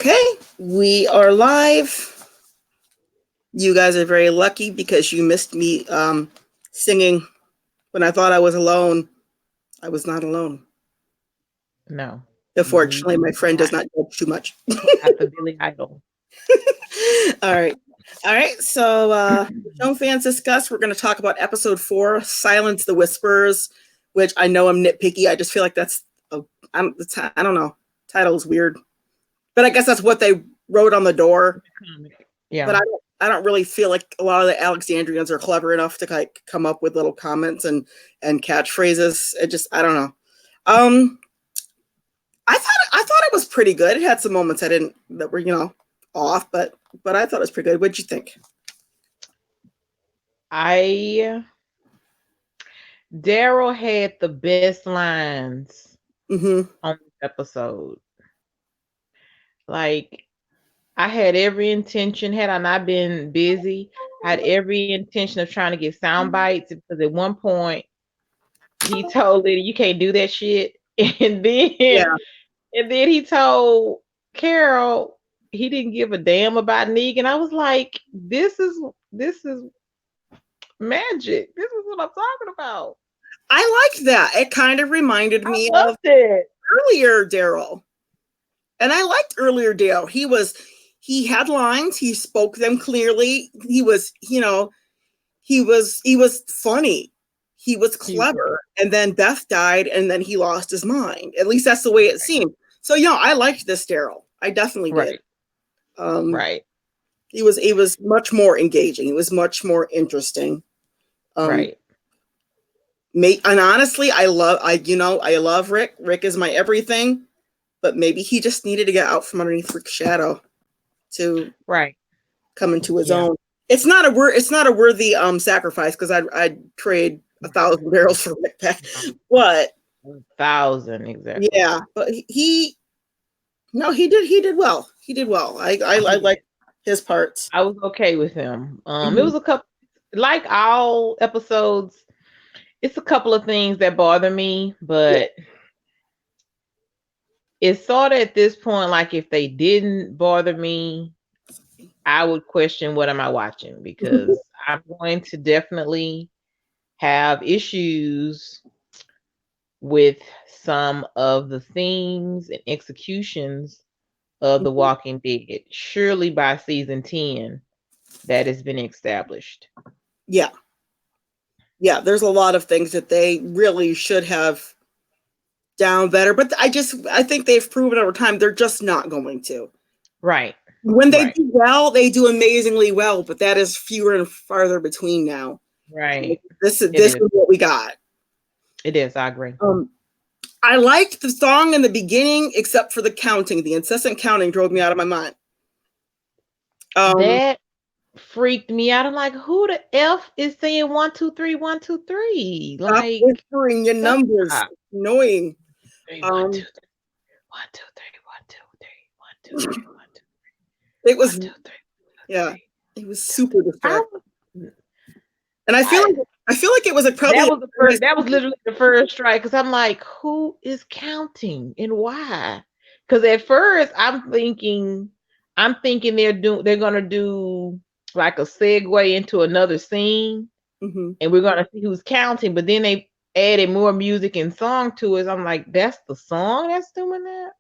Okay, we are live. You guys are very lucky because you missed me singing when I thought I was alone. I was not alone. No. Unfortunately, my friend does not judge too much. At the Billy Idol. All right. All right. So, Richonne Fans Discuss, we're going to talk about episode 4, Silence the Whispers, which I know I'm nitpicky. I just feel like I don't know. Title is weird. But I guess that's what they wrote on the door. Yeah. But I don't really feel like a lot of the Alexandrians are clever enough to like come up with little comments and catchphrases. I don't know. I thought it was pretty good. It had some moments that were off, but I thought it was pretty good. What'd you think? Daryl had the best lines on this episode. Like, I had every intention, had I not been busy, I had every intention of trying to get sound bites because at one point he told Lydia, "You can't do that shit," and then he told Carol he didn't give a damn about Negan. I was like, this is magic. This is what I'm talking about. I liked that. It kind of reminded me of earlier Daryl. And I liked earlier Daryl. He had lines, he spoke them clearly. He was funny. He was clever. And then Beth died and then he lost his mind. At least that's the way it seemed. So I liked this Daryl. I definitely did. Right. He was much more engaging. He was much more interesting. Right. And honestly, I love Rick. Rick is my everything, but maybe he just needed to get out from underneath Rick's shadow to come into his own. It's not a worthy sacrifice because I'd trade 1,000 barrels for Rick back. But 1,000 exactly. Yeah, but he did well. He did well. I like his parts. I was okay with him. It was a couple, like all episodes, it's a couple of things that bother me, but it's sort of at this point, like if they didn't bother me, I would question what am I watching, because I'm going to definitely have issues with some of the themes and executions of The Walking Dead. Surely by season 10, that has been established. Yeah. Yeah, there's a lot of things that they really should have down better, but I think they've proven over time they're just not going to. Right. When they do well, they do amazingly well, but that is fewer and farther between now. Right. This is what we got. It is. I agree. I liked the song in the beginning, except for the counting. The incessant counting drove me out of my mind. That freaked me out. I'm like, who the F is saying 1, 2, 3, 1, 2, 3? Like, whispering your numbers. Annoying. 1, 2, 3, 1, 2, 3, 1, 2, 3, 1, 2, 3, 1, 2, 3. It was 1, 2, 3. Yeah, it was super distracting. And I feel like it was that was literally the first strike, because I'm like, who is counting and why? Because at first I'm thinking they're gonna do like a segue into another scene, and we're gonna see who's counting. But then they added more music and song to it. I'm like, that's the song that's doing that?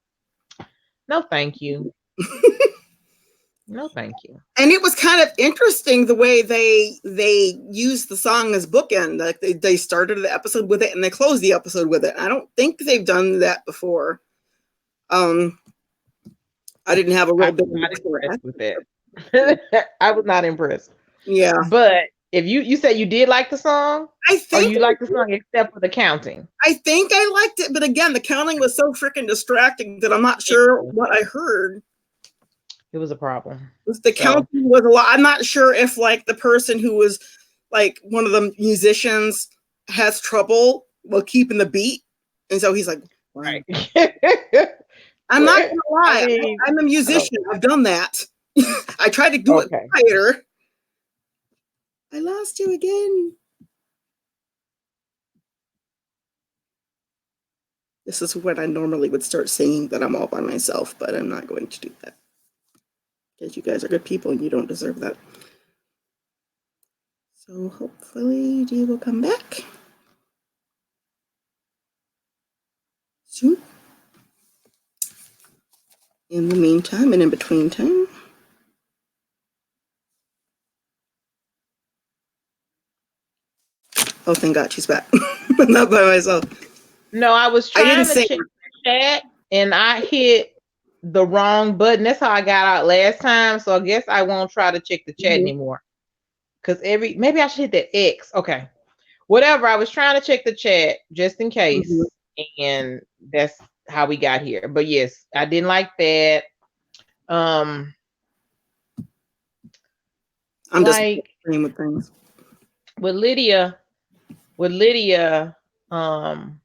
No, thank you. No, thank you. And it was kind of interesting the way they used the song as bookend. Like they started the episode with it and they closed the episode with it. I don't think they've done that before. I didn't have a real big impressed with that. I was not impressed. Yeah, but if you said you did like the song, I think you liked the song except for the counting. I think I liked it, but again, the counting was so freaking distracting that I'm not sure what I heard. It was a problem. The counting was a lot. I'm not sure if like the person who was like one of the musicians has trouble with keeping the beat, and so he's like, right. I'm not gonna lie. I'm a musician. I've done that. I tried to do it quieter. I lost you again. This is when I normally would start singing that I'm all by myself, but I'm not going to do that. because you guys are good people and you don't deserve that. So hopefully Dee will come back soon. In the meantime and in between time. Oh, thank God she's back. I'm not by myself. No, I was trying to check the chat and I hit the wrong button. That's how I got out last time. So I guess I won't try to check the chat anymore. Because maybe I should hit that X. Okay. Whatever. I was trying to check the chat just in case. And that's how we got here. But yes, I didn't like that. I'm like, just playing with things. With Lydia, and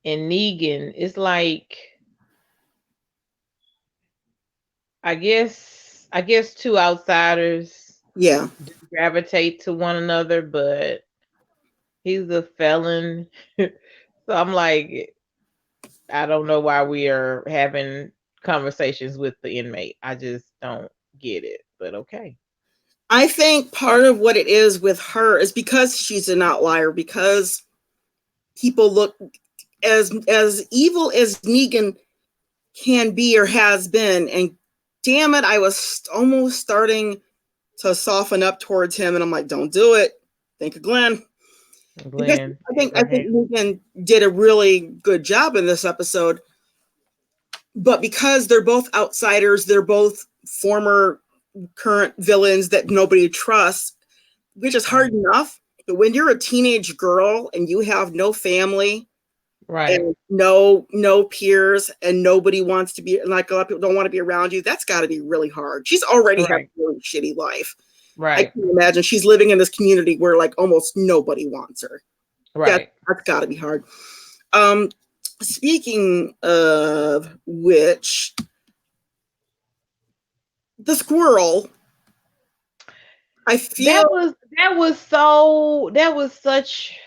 Negan, it's like, I guess two outsiders gravitate to one another, but he's a felon. So I'm like, I don't know why we are having conversations with the inmate. I just don't get it, but okay. I think part of what it is with her is because she's an outlier, because people look as evil as Negan can be or has been, and damn it, I was almost starting to soften up towards him, and I'm like, don't do it. Think of Glenn. I think Negan did a really good job in this episode, but because they're both outsiders, they're both former current villains that nobody trusts, which is hard enough. But when you're a teenage girl and you have no family, right, and no peers, and nobody wants to be, like, a lot of people don't want to be around you, that's got to be really hard. She's already had a really shitty life. Right. I can imagine she's living in this community where like almost nobody wants her. Right. That's got to be hard. Speaking of which, the squirrel, I feel that was such,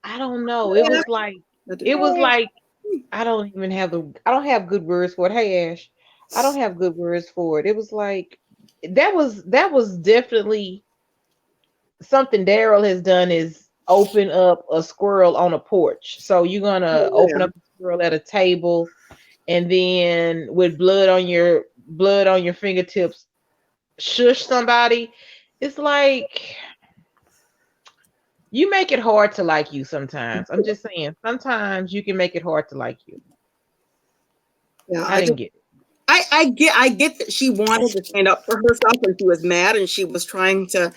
I don't know. It was like I don't have good words for it. Hey Ash, I don't have good words for it. It was like that was definitely something Daryl has done, is open up a squirrel on a porch. So you're gonna open up a squirrel at a table, and then with blood on your fingertips, shush somebody. It's like, you make it hard to like you sometimes. I'm just saying, sometimes you can make it hard to like you. Yeah, I didn't get it. I get that she wanted to stand up for herself and she was mad and she was trying to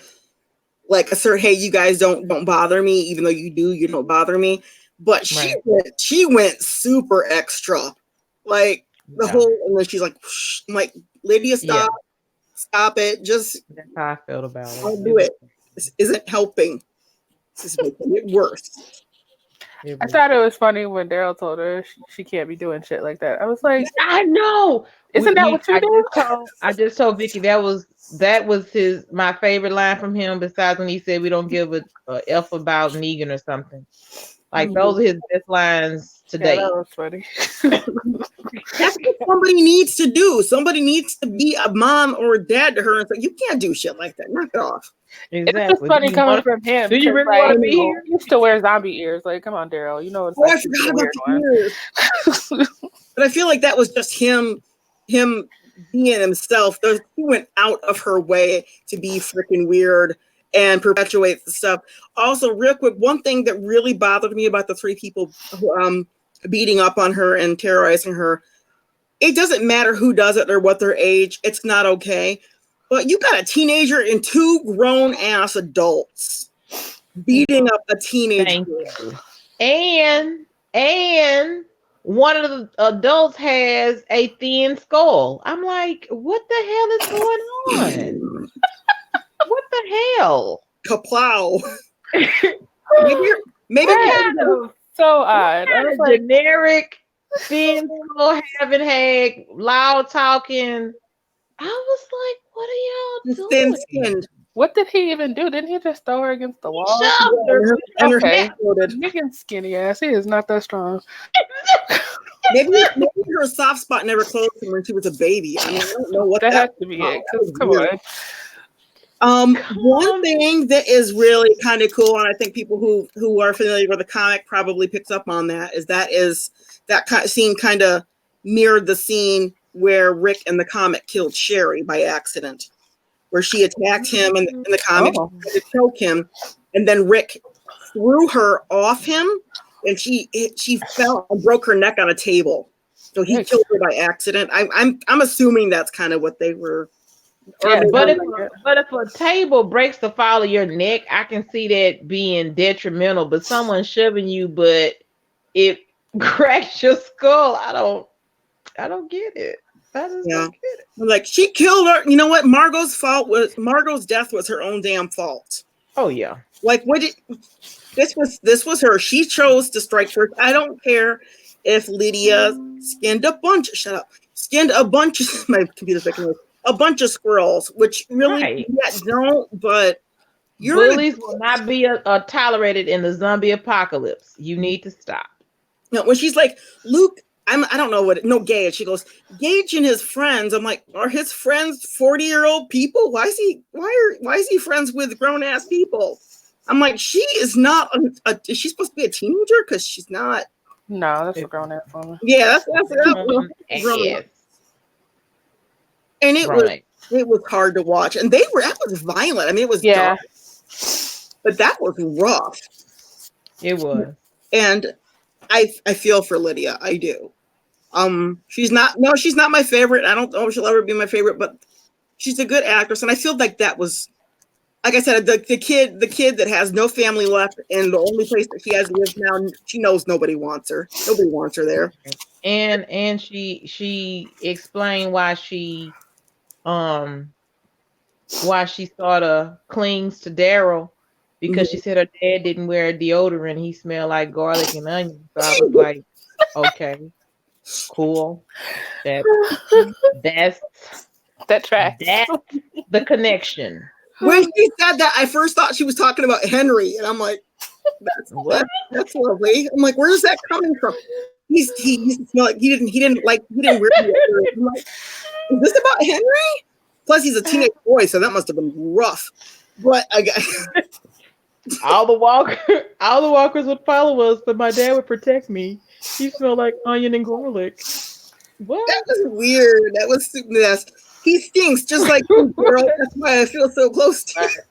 like assert, hey, you guys don't bother me, even though you don't bother me. But she went super extra, like the whole, and then she's like, I'm like, Lydia, stop it. Just that's how I felt about it. I'll do it. This isn't helping. This is making it worse. I thought it was funny when Daryl told her she can't be doing shit like that. I was like, I know. Isn't that what you do? I just told Vicky that was my favorite line from him, besides when he said we don't give a F about Negan or something. Like, those are his best lines today. Yeah, that was funny. That's what somebody needs to do. Somebody needs to be a mom or a dad to her and say, you can't do shit like that. Knock it off. Exactly. It's just funny coming from him. Do you really want to be here? He used to wear zombie ears. Like, come on, Daryl. You know it's like, I forgot about the ears. But I feel like that was just him being himself. He went out of her way to be freaking weird and perpetuate the stuff. Also, real quick, one thing that really bothered me about the three people beating up on her and terrorizing her, it doesn't matter who does it or what their age, it's not okay. But you got a teenager and two grown-ass adults beating up a teenage girl. And one of the adults has a thin skull. I'm like, what the hell is going on? What the hell? Kaplow. maybe kind of so odd. I was like, generic thin skull, haven't had loud talking. I was like, what are y'all doing? Thin-skinned. What did he even do? Didn't he just throw her against the wall? And her okay. Negan's skinny ass. He is not that strong. maybe her soft spot never closed when she was a baby. I mean, I don't know what that has to be it. Come on. One thing that is really kind of cool, and I think people who are familiar with the comic probably picks up on that, is that kind of scene kind of mirrored the scene where Rick in the comic killed Sherry by accident, where she attacked him in the comic to choke him, and then Rick threw her off him, and she fell and broke her neck on a table. So he killed her by accident. I'm assuming that's kind of what they were. Yeah, but if a table breaks the fall of your neck, I can see that being detrimental. But someone shoving you, but it cracks your skull. I don't get it. I just don't get it. Like, she killed her. You know what? Margot's death was her own damn fault. Oh yeah. Like, this was her. She chose to strike first. I don't care if Lydia skinned a bunch. My computer's making noise. A bunch of squirrels, which really don't, but bullies will not be tolerated in the zombie apocalypse. You need to stop. No, when she's like, Luke, I don't know Gage. She goes, Gage and his friends. I'm like, are his friends 40-year-old people? Why is he friends with grown-ass people? I'm like, she is not is she supposed to be a teenager? Because she's not. No, that's a grown-ass woman. Yeah, that's grown-ass. And it was hard to watch, and that was violent. I mean, it was dark, but that was rough. It was, and I feel for Lydia. I do. She's not my favorite. I don't know if she'll ever be my favorite, but she's a good actress, and I feel like that was, like I said, the kid that has no family left, and the only place that she has lived now, she knows nobody wants her. Nobody wants her there. And she explained why she sort of clings to Daryl, because she said her dad didn't wear deodorant. He smelled like garlic and onion. So I was like, okay, cool. That's the connection. When she said that, I first thought she was talking about Henry, and I'm like, that's lovely. I'm like, where is that coming from? He used to smell like he didn't wear deodorant. I'm like, is this about Henry? Plus, he's a teenage boy, so that must have been rough. But I guess all the walkers would follow us, but my dad would protect me. He smelled like onion and garlic. What? That was weird. That was mess. He stinks just like you, girl. That's why I feel so close to him.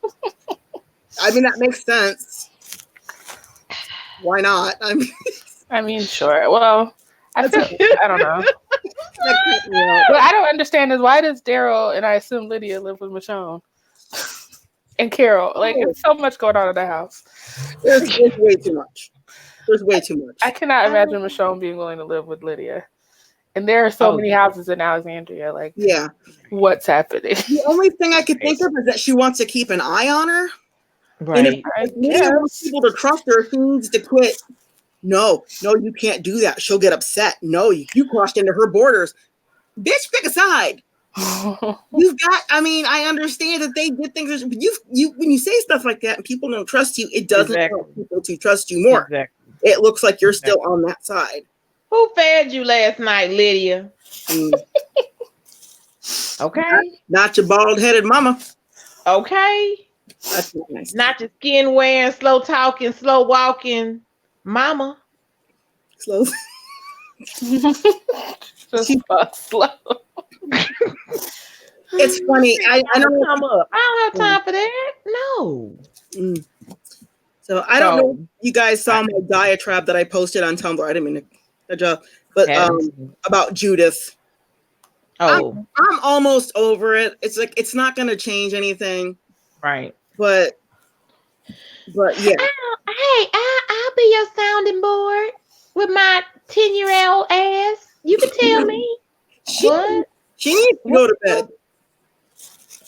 I mean, that makes sense. Why not? I mean, sure. Well, I don't know. What I don't understand is, why does Daryl and I assume Lydia live with Michonne and Carol? Like, it's so much going on in the house. There's way too much. There's way too much. I cannot imagine Michonne being willing to live with Lydia. And there are so many houses in Alexandria. Like, what's happening? The only thing I could think of is that she wants to keep an eye on her. Right. And if Lydia wants people to trust her, she needs to quit. No, you can't do that. She'll get upset. No, you crossed into her borders. Bitch, pick a side. I understand that they did things, but you when you say stuff like that and people don't trust you, it doesn't help people to trust you more. Exactly. It looks like you're still on that side. Who fed you last night, Lydia? Okay. Not your bald-headed mama. Okay. That's nice. Not your skin wearing, slow talking, slow walking mama. Slow. Just slow. It's funny. I don't have time for that. No. So I don't know if you guys saw my diatribe that I posted on Tumblr. I didn't mean to, but about Judith. Oh, I'm almost over it. It's like, it's not going to change anything. Right. But yeah. I'll be your sounding board with my 10-year-old ass. You can tell me. She needs to go to bed.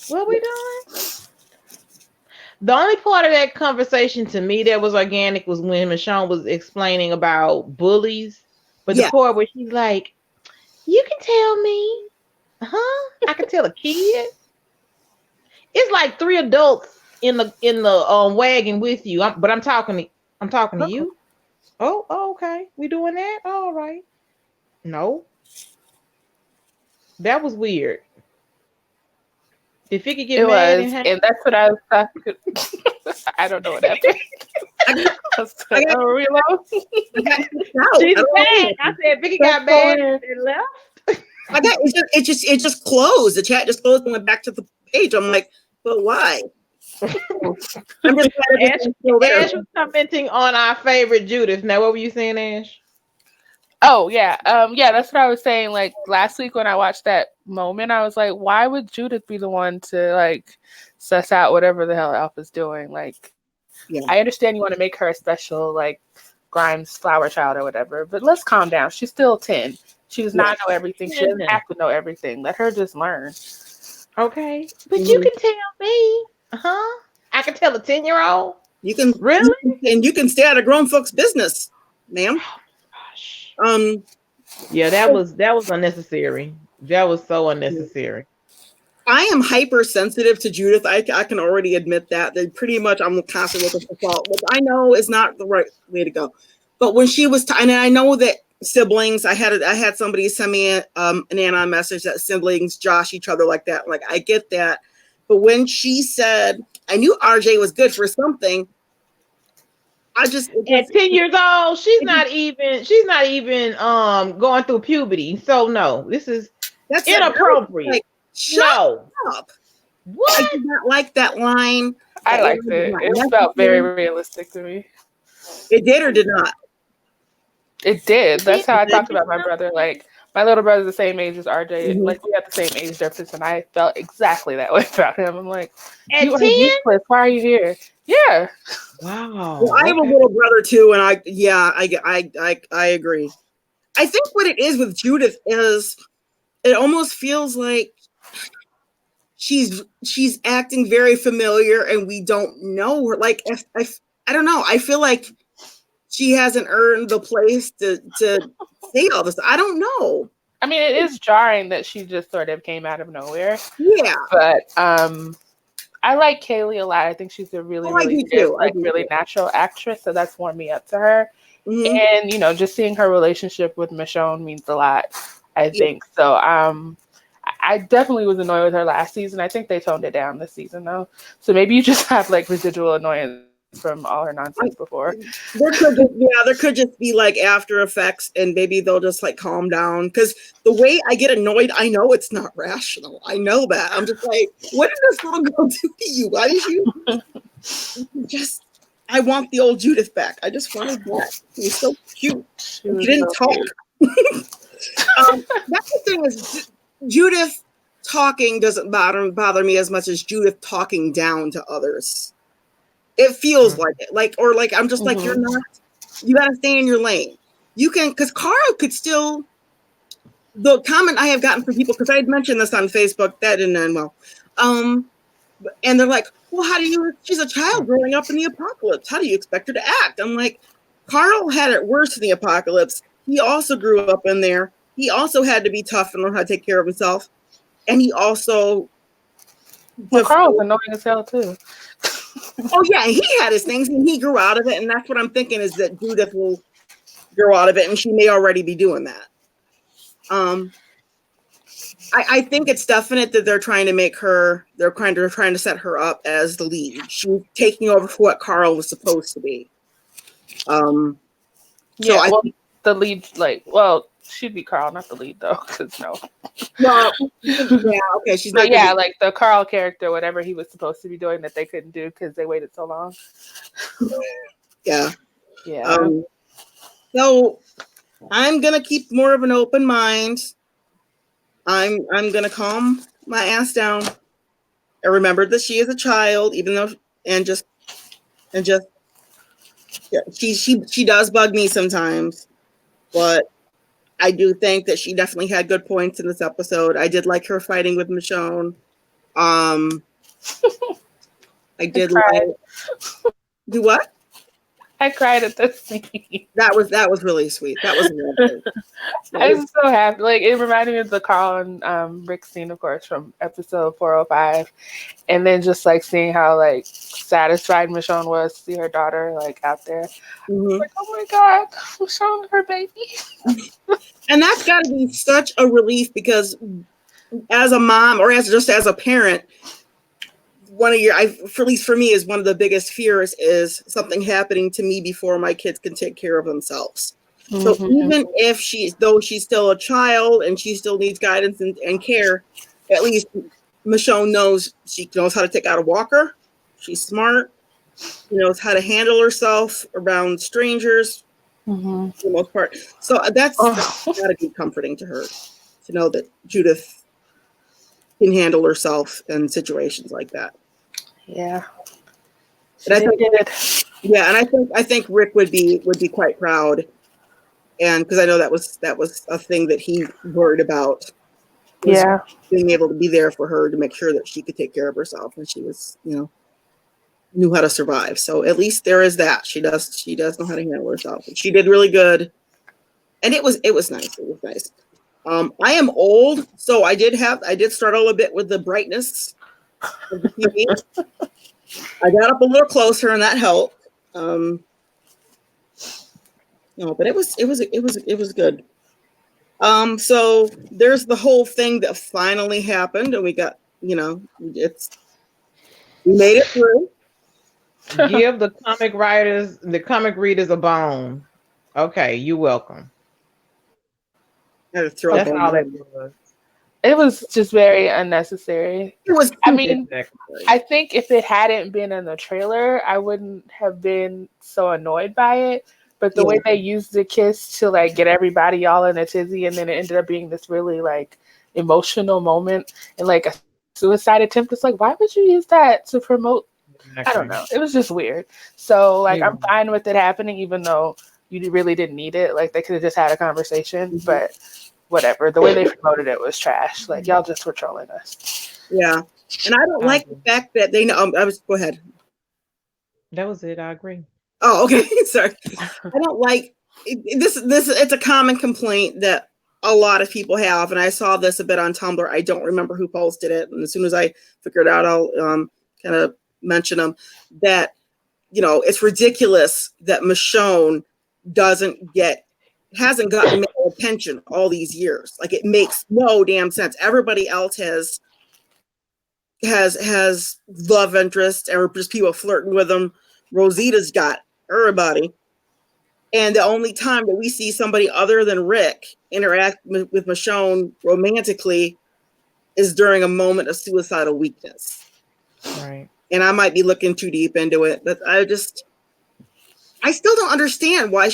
What we doing? The only part of that conversation to me that was organic was when Michonne was explaining about bullies. But the part where she's like, you can tell me. Huh? I can tell a kid. It's like 3 adults in the wagon with you. But I'm talking to you. Oh, okay. We doing that? All right. No, that was weird. If it could get It mad was, and hang, and that's what I was talking. I don't know what happened. Oh, reload. she's back. I said Vicky got mad and left. It just closed. The chat just closed and went back to the page. I'm like, but why? I'm just Ash was commenting on our favorite Judith. Now, what were you saying, Ash? Oh yeah, yeah. That's what I was saying. Like last week when I watched that moment, I was like, why would Judith be the one to like suss out whatever the hell Alpha's doing? Like, yeah. I understand you want to make her a special like Grimes flower child or whatever, but let's calm down. She's still 10. She does not know everything. She doesn't have to know everything. Let her just learn. Okay, but you can tell me, I can tell a 10-year-old. You can really, and you can stay out of grown folks' business, ma'am. Yeah, that was unnecessary. That was so unnecessary. I am hypersensitive to Judith. I can already admit that. They pretty much I'm constantly looking for fault, which I know is not the right way to go. But when she was, and I know that siblings, I had somebody send me an anon message that siblings josh each other like that. Like I get that, but when she said, I knew RJ was good for something. At 10 years old, she's not even going through puberty. So no, that's inappropriate. Like, shut up. What? I did not like that line. I liked it. It felt very realistic to me. It did or did not? It did. That's how I talked about my brother. Like my little brother's the same age as RJ. Mm-hmm. Like we had the same age difference, and I felt exactly that way about him. I'm like, at you 10? are useless. Why are you here? Yeah. Wow. Well, I have a little brother too, and I agree. I think what it is with Judith is it almost feels like she's acting very familiar, and we don't know her. Like I don't know. I feel like she hasn't earned the place to say all this. I don't know. I mean, it is jarring that she just sort of came out of nowhere. Yeah. But I like Kaylee a lot. I think she's a really good, really natural actress. So that's warmed me up to her. Mm-hmm. And, just seeing her relationship with Michonne means a lot, I think. So I definitely was annoyed with her last season. I think they toned it down this season, though. So maybe you just have, like, residual annoyance from all her nonsense before. There could just be like after effects, and maybe they'll just like calm down. Because the way I get annoyed, I know it's not rational. I know that. I'm just like, what did this little girl do to you? Why did you just? I want the old Judith back. I just wanted that. She was so cute. She didn't talk. That's the thing is, Judith talking doesn't bother me as much as Judith talking down to others. It feels like it, like I'm just like, you're not, you got to stay in your lane. You can, because Carl could still, the comment I have gotten from people, because I had mentioned this on Facebook, that didn't end well. And they're like, well, she's a child growing up in the apocalypse. How do you expect her to act? I'm like, Carl had it worse in the apocalypse. He also grew up in there. He also had to be tough and learn how to take care of himself. And he also. Well, Carl's annoying as hell, too. Oh yeah, he had his things and he grew out of it, and that's what I'm thinking is that Judith will grow out of it, and she may already be doing that. I think it's definite that they're trying to set her up as the lead. She's taking over for what Carl was supposed to be. The lead, she'd be Carl, not the lead though, because no. Well, yeah, okay, she's not. Yeah, like the Carl character, whatever he was supposed to be doing that they couldn't do because they waited so long. Yeah. Yeah. So I'm gonna keep more of an open mind. I'm gonna calm my ass down and remember that she is a child, even though she does bug me sometimes, but I do think that she definitely had good points in this episode. I did like her fighting with Michonne. I did like. Do what? I cried at the scene. That was really sweet. That was lovely. I was so happy. Like, it reminded me of the Carl and Rick scene, of course, from episode 405. And then just like seeing how like satisfied Michonne was to see her daughter like out there. Like, oh my God, Michonne, her baby. And that's got to be such a relief, because as a mom, or as a parent, one of at least for me, is one of the biggest fears is something happening to me before my kids can take care of themselves. So even if she's still a child and she still needs guidance and care, at least Michonne knows how to take out a walker. She's smart. She knows how to handle herself around strangers for the most part. So that's got to be comforting to her to know that Judith can handle herself in situations like that. Yeah. And I think Rick would be quite proud, and because I know that was a thing that he worried about. Yeah. Being able to be there for her to make sure that she could take care of herself, and she was, knew how to survive. So at least there is that. She does know how to handle herself. And she did really good. And it was nice. It was nice. I am old, so I did start a little bit with the brightness of the TV. I got up a little closer, and that helped. But it was good. So there's the whole thing that finally happened, and we got, we made it through. Give the comic readers a bone. Okay, you're welcome. That's all it was. It was just very unnecessary. It was. I mean, I think if it hadn't been in the trailer, I wouldn't have been so annoyed by it. But the way they used the kiss to like get everybody all in a tizzy, and then it ended up being this really like emotional moment and like a suicide attempt. It's like, why would you use that to promote? I don't know. It was just weird. So like, I'm fine with it happening, even though you really didn't need it. Like, they could have just had a conversation, but whatever. The way they promoted it was trash. Like, y'all just were trolling us. Yeah. And I don't like the fact that they know. Go ahead. That was it. I agree. Oh, okay. Sorry. I don't like this. It's a common complaint that a lot of people have, and I saw this a bit on Tumblr. I don't remember who posted it, and as soon as I figure it out, I'll kind of mention them. That it's ridiculous that Michonne hasn't gotten male attention all these years. Like, it makes no damn sense. Everybody else has love interest, or just people flirting with them. Rosita's got everybody. And the only time that we see somebody other than Rick interact with Michonne romantically is during a moment of suicidal weakness. Right. And I might be looking too deep into it, but I still don't understand why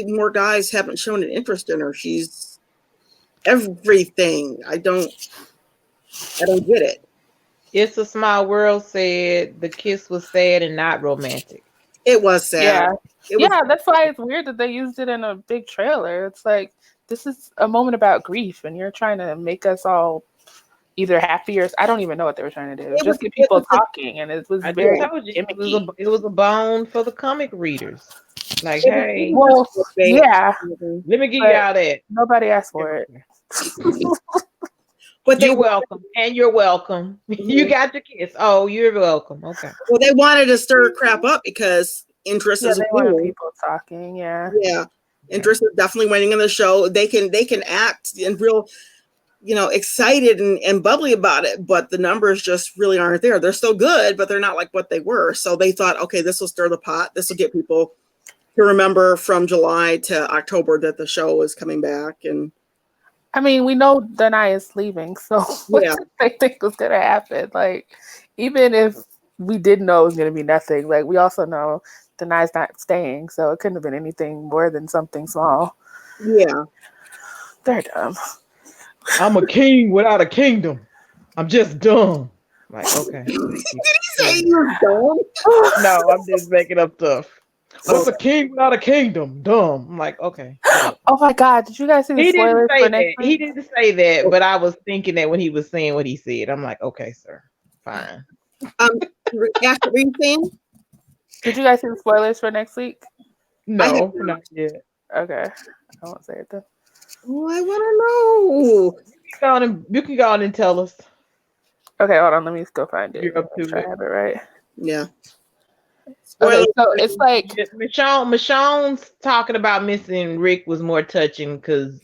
more guys haven't shown an interest in her. She's everything. I don't get it. It's a Small World said the kiss was sad and not romantic. It was sad. Yeah. That's why it's weird that they used it in a big trailer. It's like, this is a moment about grief, and you're trying to make us all either happy or I don't even know what they were trying to do. Just get people talking, and it was very gimmicky. It was a bone for the comic readers. Like, hey, well, yeah, let me give y'all that. Nobody asked for it. But you're welcome, and you're welcome. You got your kiss. Oh, you're welcome. Okay. Well, they wanted to stir crap up because interest is winning. People talking. Yeah. Interest is definitely winning in the show. They can act and real, excited and bubbly about it, but the numbers just really aren't there. They're still good, but they're not like what they were. So they thought, okay, this will stir the pot. This will get people to remember from July to October that the show is coming back. And I mean, we know Danai is leaving, so what did they think was going to happen? Like, even if we didn't know it was going to be nothing, like, we also know Danai's not staying, so it couldn't have been anything more than something small. Yeah. They're dumb. I'm a king without a kingdom. I'm just dumb. Like, okay. Did he say you're dumb? No, I'm just making up stuff. What's a king without a kingdom? Dumb. I'm like, okay. Oh my God, did you guys see the spoilers for next week? He didn't say that, but I was thinking that when he was saying what he said. I'm like, okay, sir. Fine. After everything? Did you guys see the spoilers for next week? No, not yet. Okay, I won't say it then. Oh, I want to know. You can go on and tell us. Okay, hold on. Let me go find it. You're up to Try to have it right. Yeah. Okay, so it's like Michonne's talking about missing Rick was more touching because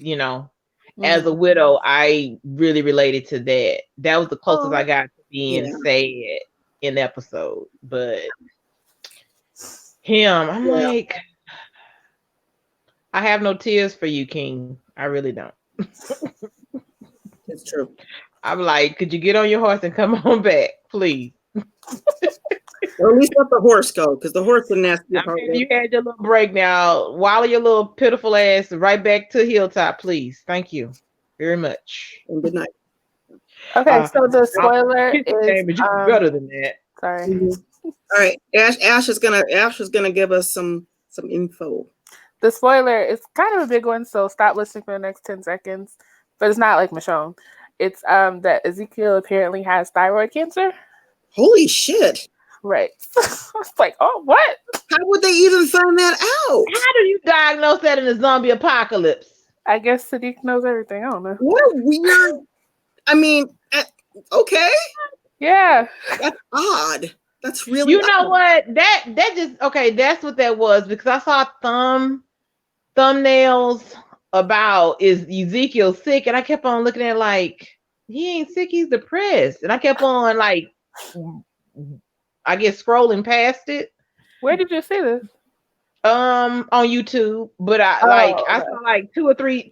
as a widow, I really related to that. That was the closest I got to being sad in the episode. But him, I'm like, I have no tears for you, King. I really don't. It's true. I'm like, could you get on your horse and come on back, please? Or at least let the horse go, because the horse is nasty. You had your little break now. Wallow your little pitiful ass right back to Hilltop, please. Thank you very much. And good night. Okay, so the spoiler is better than that. Sorry. Mm-hmm. All right, Ash is gonna give us some info. The spoiler is kind of a big one, so stop listening for the next 10 seconds. But it's not like Michonne. It's that Ezekiel apparently has thyroid cancer. Holy shit! Right. It's like, oh, what? How would they even find that out? How do you diagnose that in a zombie apocalypse? I guess Sadiq knows everything. I don't know. What a weird. I mean, okay. Yeah. That's odd. That's really. You know what? That just okay. That's what that was because I saw thumbnails about is Ezekiel sick, and I kept on looking at like he ain't sick. He's depressed, and I kept on like. I guess scrolling past it. Where did you see this? On YouTube, but I saw like two or three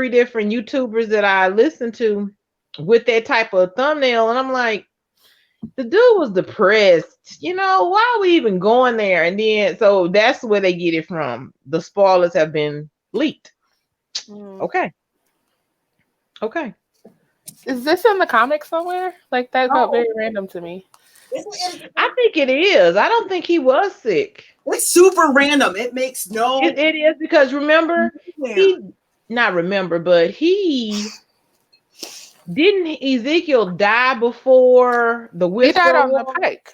different YouTubers that I listened to with that type of thumbnail, and I'm like, the dude was depressed. Why are we even going there? And then so that's where they get it from. The spoilers have been leaked. Okay. Is this in the comics somewhere? Like that felt very random to me. I think it is. I don't think he sick. It's super random. It makes no. It is because remember but he didn't Ezekiel die before the Whisper. He died on the pike.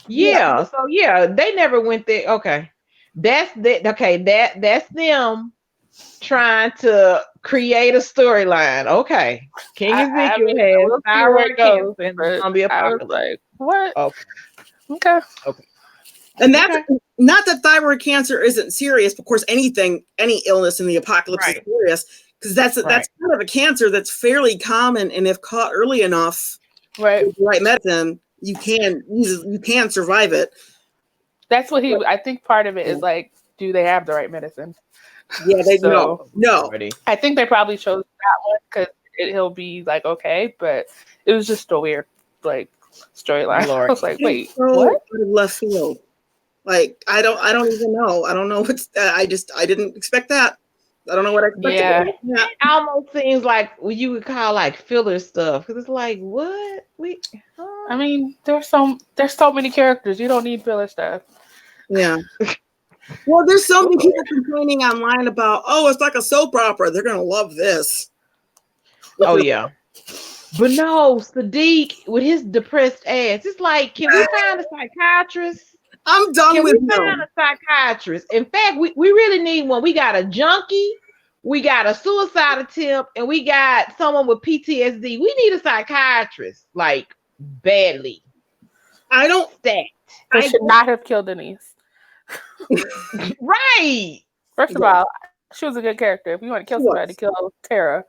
Yeah. So they never went there. Okay, that's them trying to create a storyline. Okay, King Ezekiel has thyroid cancer and zombie apocalypse. Like, what? Okay. And that's not that thyroid cancer isn't serious. Of course, any illness in the apocalypse is serious because that's kind of a cancer that's fairly common, and if caught early enough, with the right medicine, you can survive it. That's what I think part of it is like, do they have the right medicine? Yeah, they no. I think they probably chose that one because he'll be like okay, but it was just a weird like storyline. I was like, wait, what? Left field. Like I don't even know. I don't know what's. I didn't expect that. I don't know what I expected. Yeah, it almost seems like what you would call like filler stuff because it's like what I mean, there's so many characters. You don't need filler stuff. Yeah. Well, there's so many people complaining online about, it's like a soap opera. They're gonna love this. Oh yeah. But no, Sadiq with his depressed ass. It's like, can we find a psychiatrist? I'm done with him. Can we find a psychiatrist? In fact, we really need one. We got a junkie, we got a suicide attempt, and we got someone with PTSD. We need a psychiatrist, like badly. I don't think they should not have killed Denise. Right. First of all, she was a good character. If you want to kill somebody, kill Tara.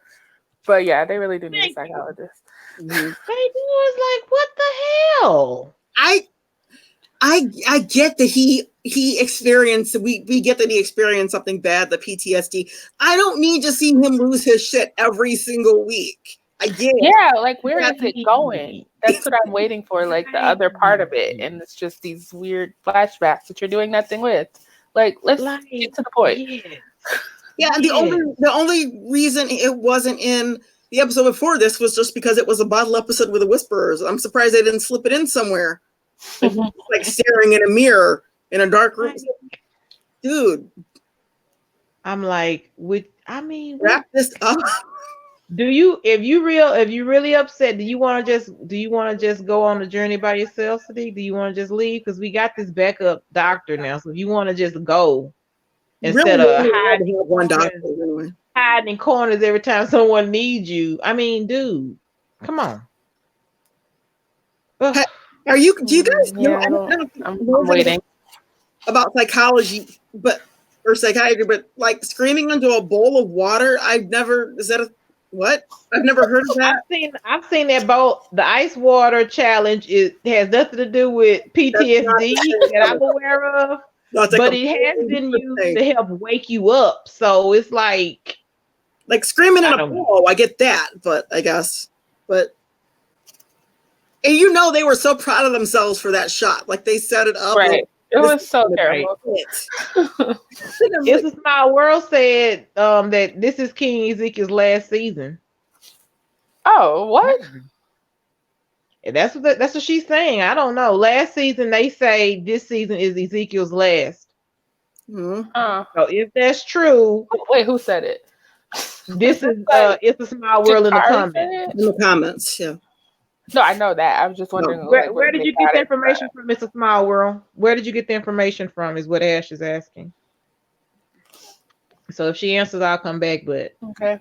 But yeah, they really do need a psychologist. They do. It's like, what the hell? I get that he experienced. We get that he experienced something bad, the PTSD. I don't need to see him lose his shit every single week. I get it. Yeah, like where is it going? That's what I'm waiting for, like the other part of it. And it's just these weird flashbacks that you're doing nothing with. Like, let's get to the point. Yeah, and the only reason it wasn't in the episode before this was just because it was a bottle episode with the Whisperers. I'm surprised they didn't slip it in somewhere. Like staring in a mirror in a dark room. Dude. I'm like, wrap this up. if you really upset, do you want to just go on the journey by yourself, Sadiq? Do you want to just leave? Because we got this backup doctor now. So if you want to just go instead of hiding in corners every time someone needs you. I mean, dude, come on. Do you guys know? I'm waiting about psychology, or psychiatry, but like screaming into a bowl of water. I've never heard of that. I've seen that boat. The ice water challenge has nothing to do with PTSD that I'm aware of, but it has been used to help wake you up. So it's like screaming in a bowl. I get that, but I guess, and they were so proud of themselves for that shot. Like they set it up. Right. It was so terrible. It's a Small World said that this is King Ezekiel's last season. Oh, what? And that's what she's saying. I don't know. Last season they say this season is Ezekiel's last. Mm-hmm. So if that's true, wait, who said it? This is it's a Small World in the comments. In the comments, yeah. No, I know that. I was just wondering. Where did you get the information from, Mr. Small World? Where did you get the information from is what Ash is asking. So if she answers, I'll come back, but... Okay.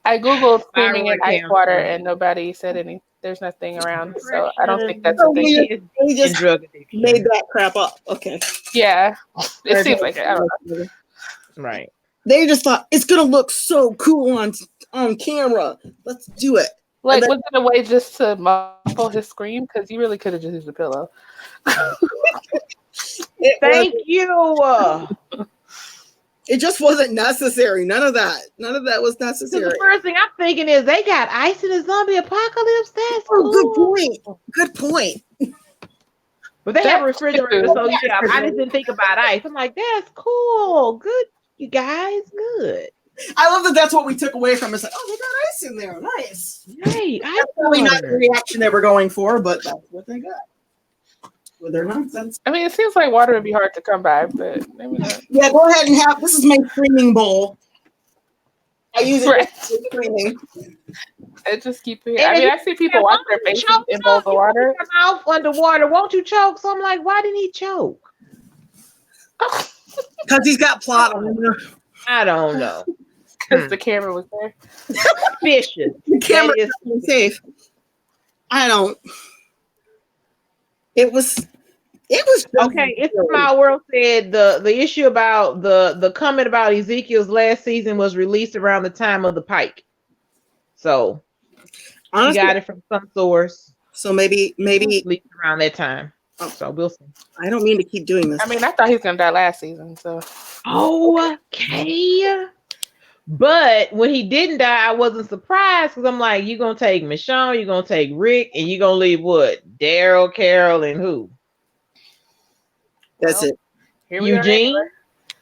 I Googled screaming in ice water and nobody said anything. There's nothing around, so I don't think that's a thing. We just made that crap up. Okay. Yeah. It seems like it. I don't know. Right. They just thought, it's going to look so cool on camera. Let's do it. Like, was it a way just to muffle his scream? Because you really could have just used a pillow. Thank you. It just wasn't necessary. None of that was necessary. The first thing I'm thinking is they got ice in the zombie apocalypse. That's cool. Good point. But they have a refrigerator, so yeah, I just didn't think about ice. I'm like, that's cool. Good, you guys. Good. I love that that's what we took away from it. It's like, oh, they got ice in there. Nice. Right. That's probably not the reaction they were going for, but that's what they got. With their nonsense. I mean, it seems like water would be hard to come by, but maybe not. Yeah, go ahead and this is my screaming bowl. I use it for screaming. I just keep it. I mean, I see people wash their faces in bowls of water. Mouth underwater. Won't you choke? So I'm like, why didn't he choke? Because he's got plot on him. I don't know. Because the camera was there. Vicious. The camera is safe. I don't. It was okay. It's Small World said the issue about the comment about Ezekiel's last season was released around the time of the Pike. So honestly, he got it from some source. So maybe around that time. Oh, so we'll see. I don't mean to keep doing this. I mean, I thought he was gonna die last season. So okay. But when he didn't die, I wasn't surprised because I'm like, you're gonna take Michonne, you're gonna take Rick, and you're gonna leave what? Daryl, Carol, and who? That's it. Eugene.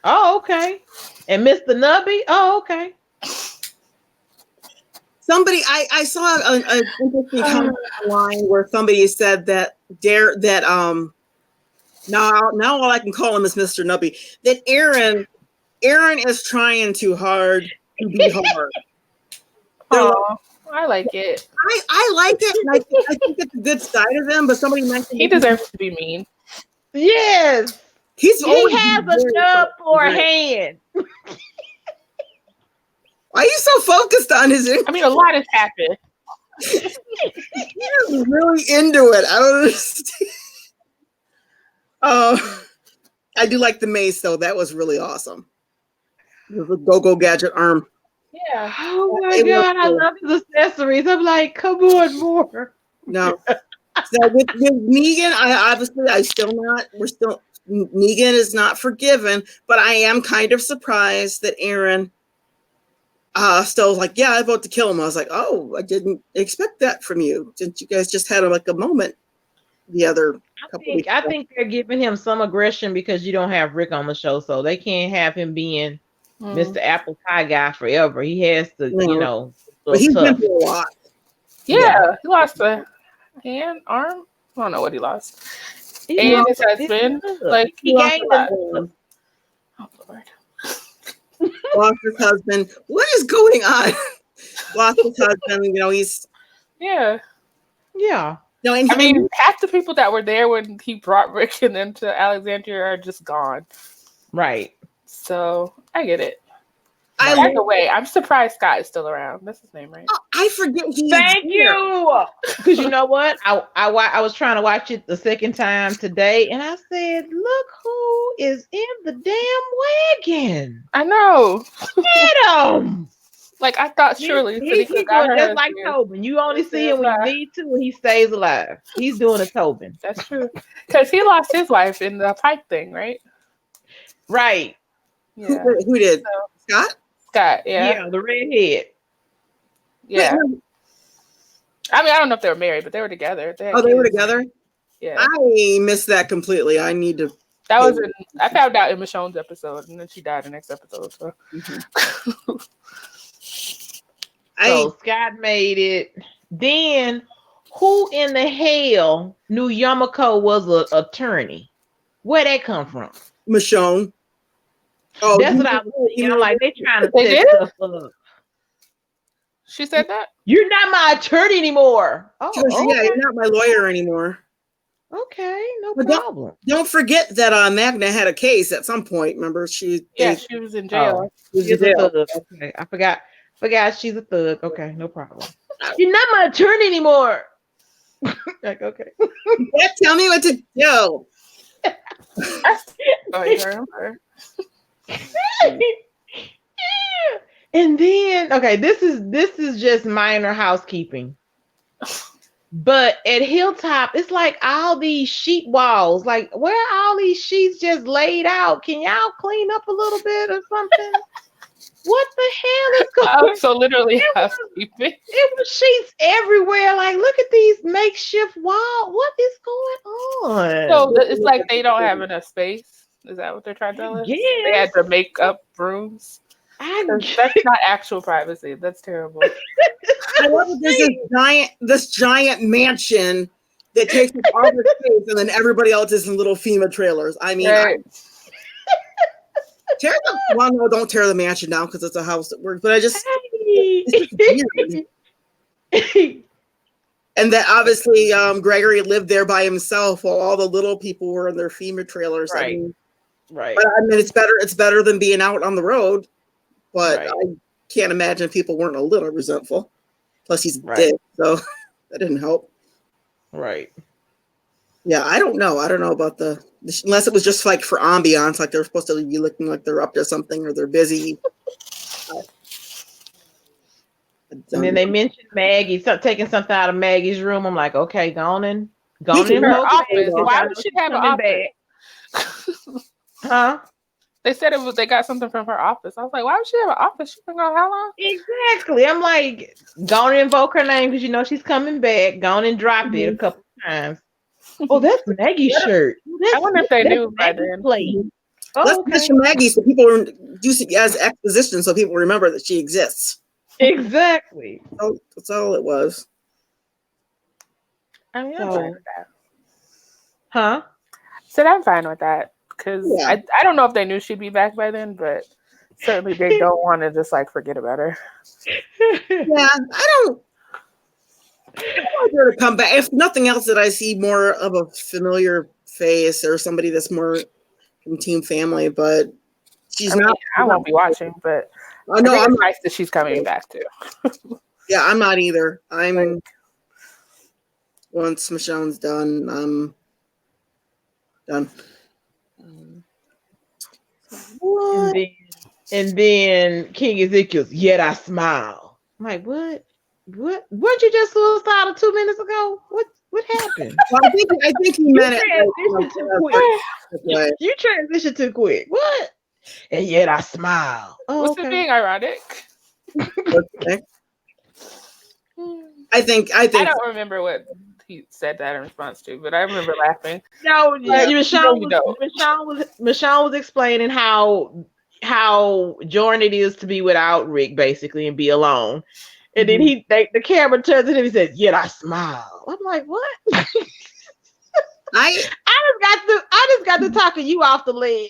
Oh, okay. And Mr. Nubby. Oh, okay. Somebody, I saw an interesting comment online where somebody said that now all I can call him is Mr. Nubby. That Aaron is trying too hard to be hard. Oh, I like it. I like it. And I think it's a good side of him. But somebody mentioned he deserves to be mean. Yes, he has a nub for a hand. Why are you so focused on his? I mean, a lot has happened. He's really into it. I don't understand. I do like the mace though. That was really awesome. The go-go gadget arm. Yeah. Oh my God, I love his accessories. I'm like, come on, more. No. So with Negan, Negan is not forgiven, but I am kind of surprised that Aaron still was like, yeah, I vote to kill him. I was like, oh, I didn't expect that from you. Didn't you guys just had a moment the other couple weeks? I think they're giving him some aggression because you don't have Rick on the show, so they can't have him being Mr. Apple Pie guy forever. He has to, but he's been through a lot. Yeah, he lost a hand, arm. I don't know what he lost. And his husband, like he gained a lot. Oh Lord. Lost his husband. What is going on? lost his husband. You know, he's yeah. No, I mean, half the people that were there when he brought Rick and them to Alexandria are just gone. Right. So I get it. By the way, I'm surprised Scott is still around. That's his name, right? Oh, I forget he's Thank you. Because you know what? I was trying to watch it the second time today, and I said, "Look who is in the damn wagon." I know. Get him. Like I thought, surely he's doing just like Tobin. You only see him when you need to, and he stays alive. He's doing a Tobin. That's true. Because he lost his wife in the Pike thing, right? Right. Yeah. Who did? Scott? Scott, yeah. Yeah, the redhead. Yeah. I mean, I don't know if they were married, but they were together. They were together? Yeah. I missed that completely. I need to. That was I found out in Michonne's episode, and then she died the next episode. So, so Scott made it. Then, who in the hell knew Yamako was an attorney? Where'd that come from? Michonne. Oh, that's what I was thinking. I'm like, they trying to set stuff up. She said that? You're not my attorney anymore. Oh, yeah, you're not my lawyer anymore. Okay, no problem. Don't forget that Magna had a case at some point. Remember, she was in jail. She's a thug. Okay, I forgot she's a thug. Okay, no problem. You're not my attorney anymore. Like, okay. You can't tell me what to do. Oh, you remember? And then, okay, this is just minor housekeeping. But at Hilltop, it's like all these sheet walls. Like, where are all these sheets just laid out? Can y'all clean up a little bit or something? What the hell is going on? So literally housekeeping. It was sheets everywhere. Like, look at these makeshift walls. What is going on? So it's like they don't have enough space. Is that what they're trying to tell us? Yes. They had to make up rooms. That's not actual privacy. That's terrible. I love that there's this giant mansion that takes up all the space, and then everybody else is in little FEMA trailers. I mean, don't tear the mansion down because it's a house that works. But and that obviously Gregory lived there by himself while all the little people were in their FEMA trailers. Right. But I mean, it's better than being out on the road. But I can't imagine people weren't a little resentful. Plus, he's dead, so that didn't help. Right. Yeah, I don't know. I don't know about unless it was just like for ambiance, like they're supposed to be looking like they're up to something or they're busy. And then they mentioned Maggie, taking something out of Maggie's room. I'm like, okay, go on in her office. Why would she have an office? Huh? They said they got something from her office. I was like, why would she have an office? She's been gone how long? Exactly. I'm like, go and invoke her name because you know she's coming back. Go on and drop it a couple times. Oh, that's Maggie's shirt. I wonder if they knew by then. Let's mention Maggie so people do as exposition so people remember that she exists. Exactly. That's all it was. I mean, I'm fine with that. Huh? So I'm fine with that. Because I don't know if they knew she'd be back by then, but certainly they don't want to just like forget about her. Yeah, I don't want her to come back. If nothing else, that I see more of a familiar face or somebody that's more from Team Family, but she's not. I won't be watching, but I'm nice that she's coming back too. Yeah, I'm not either. Once Michonne's done, I'm done. And then King Ezekiel's, yet I smile. I'm like, what? Weren't you just suicidal 2 minutes ago? What happened? Well, I think he meant it. Too quick. You transitioned too quick. What? And yet I smile. Was it being ironic? Okay. I think I don't remember what he said that in response to, but I remember laughing. No, Michonne was explaining how jarring it is to be without Rick, basically, and be alone. And then the camera turns to him and says, "Yet I smile." I'm like, what? I just got to talking you off the ledge.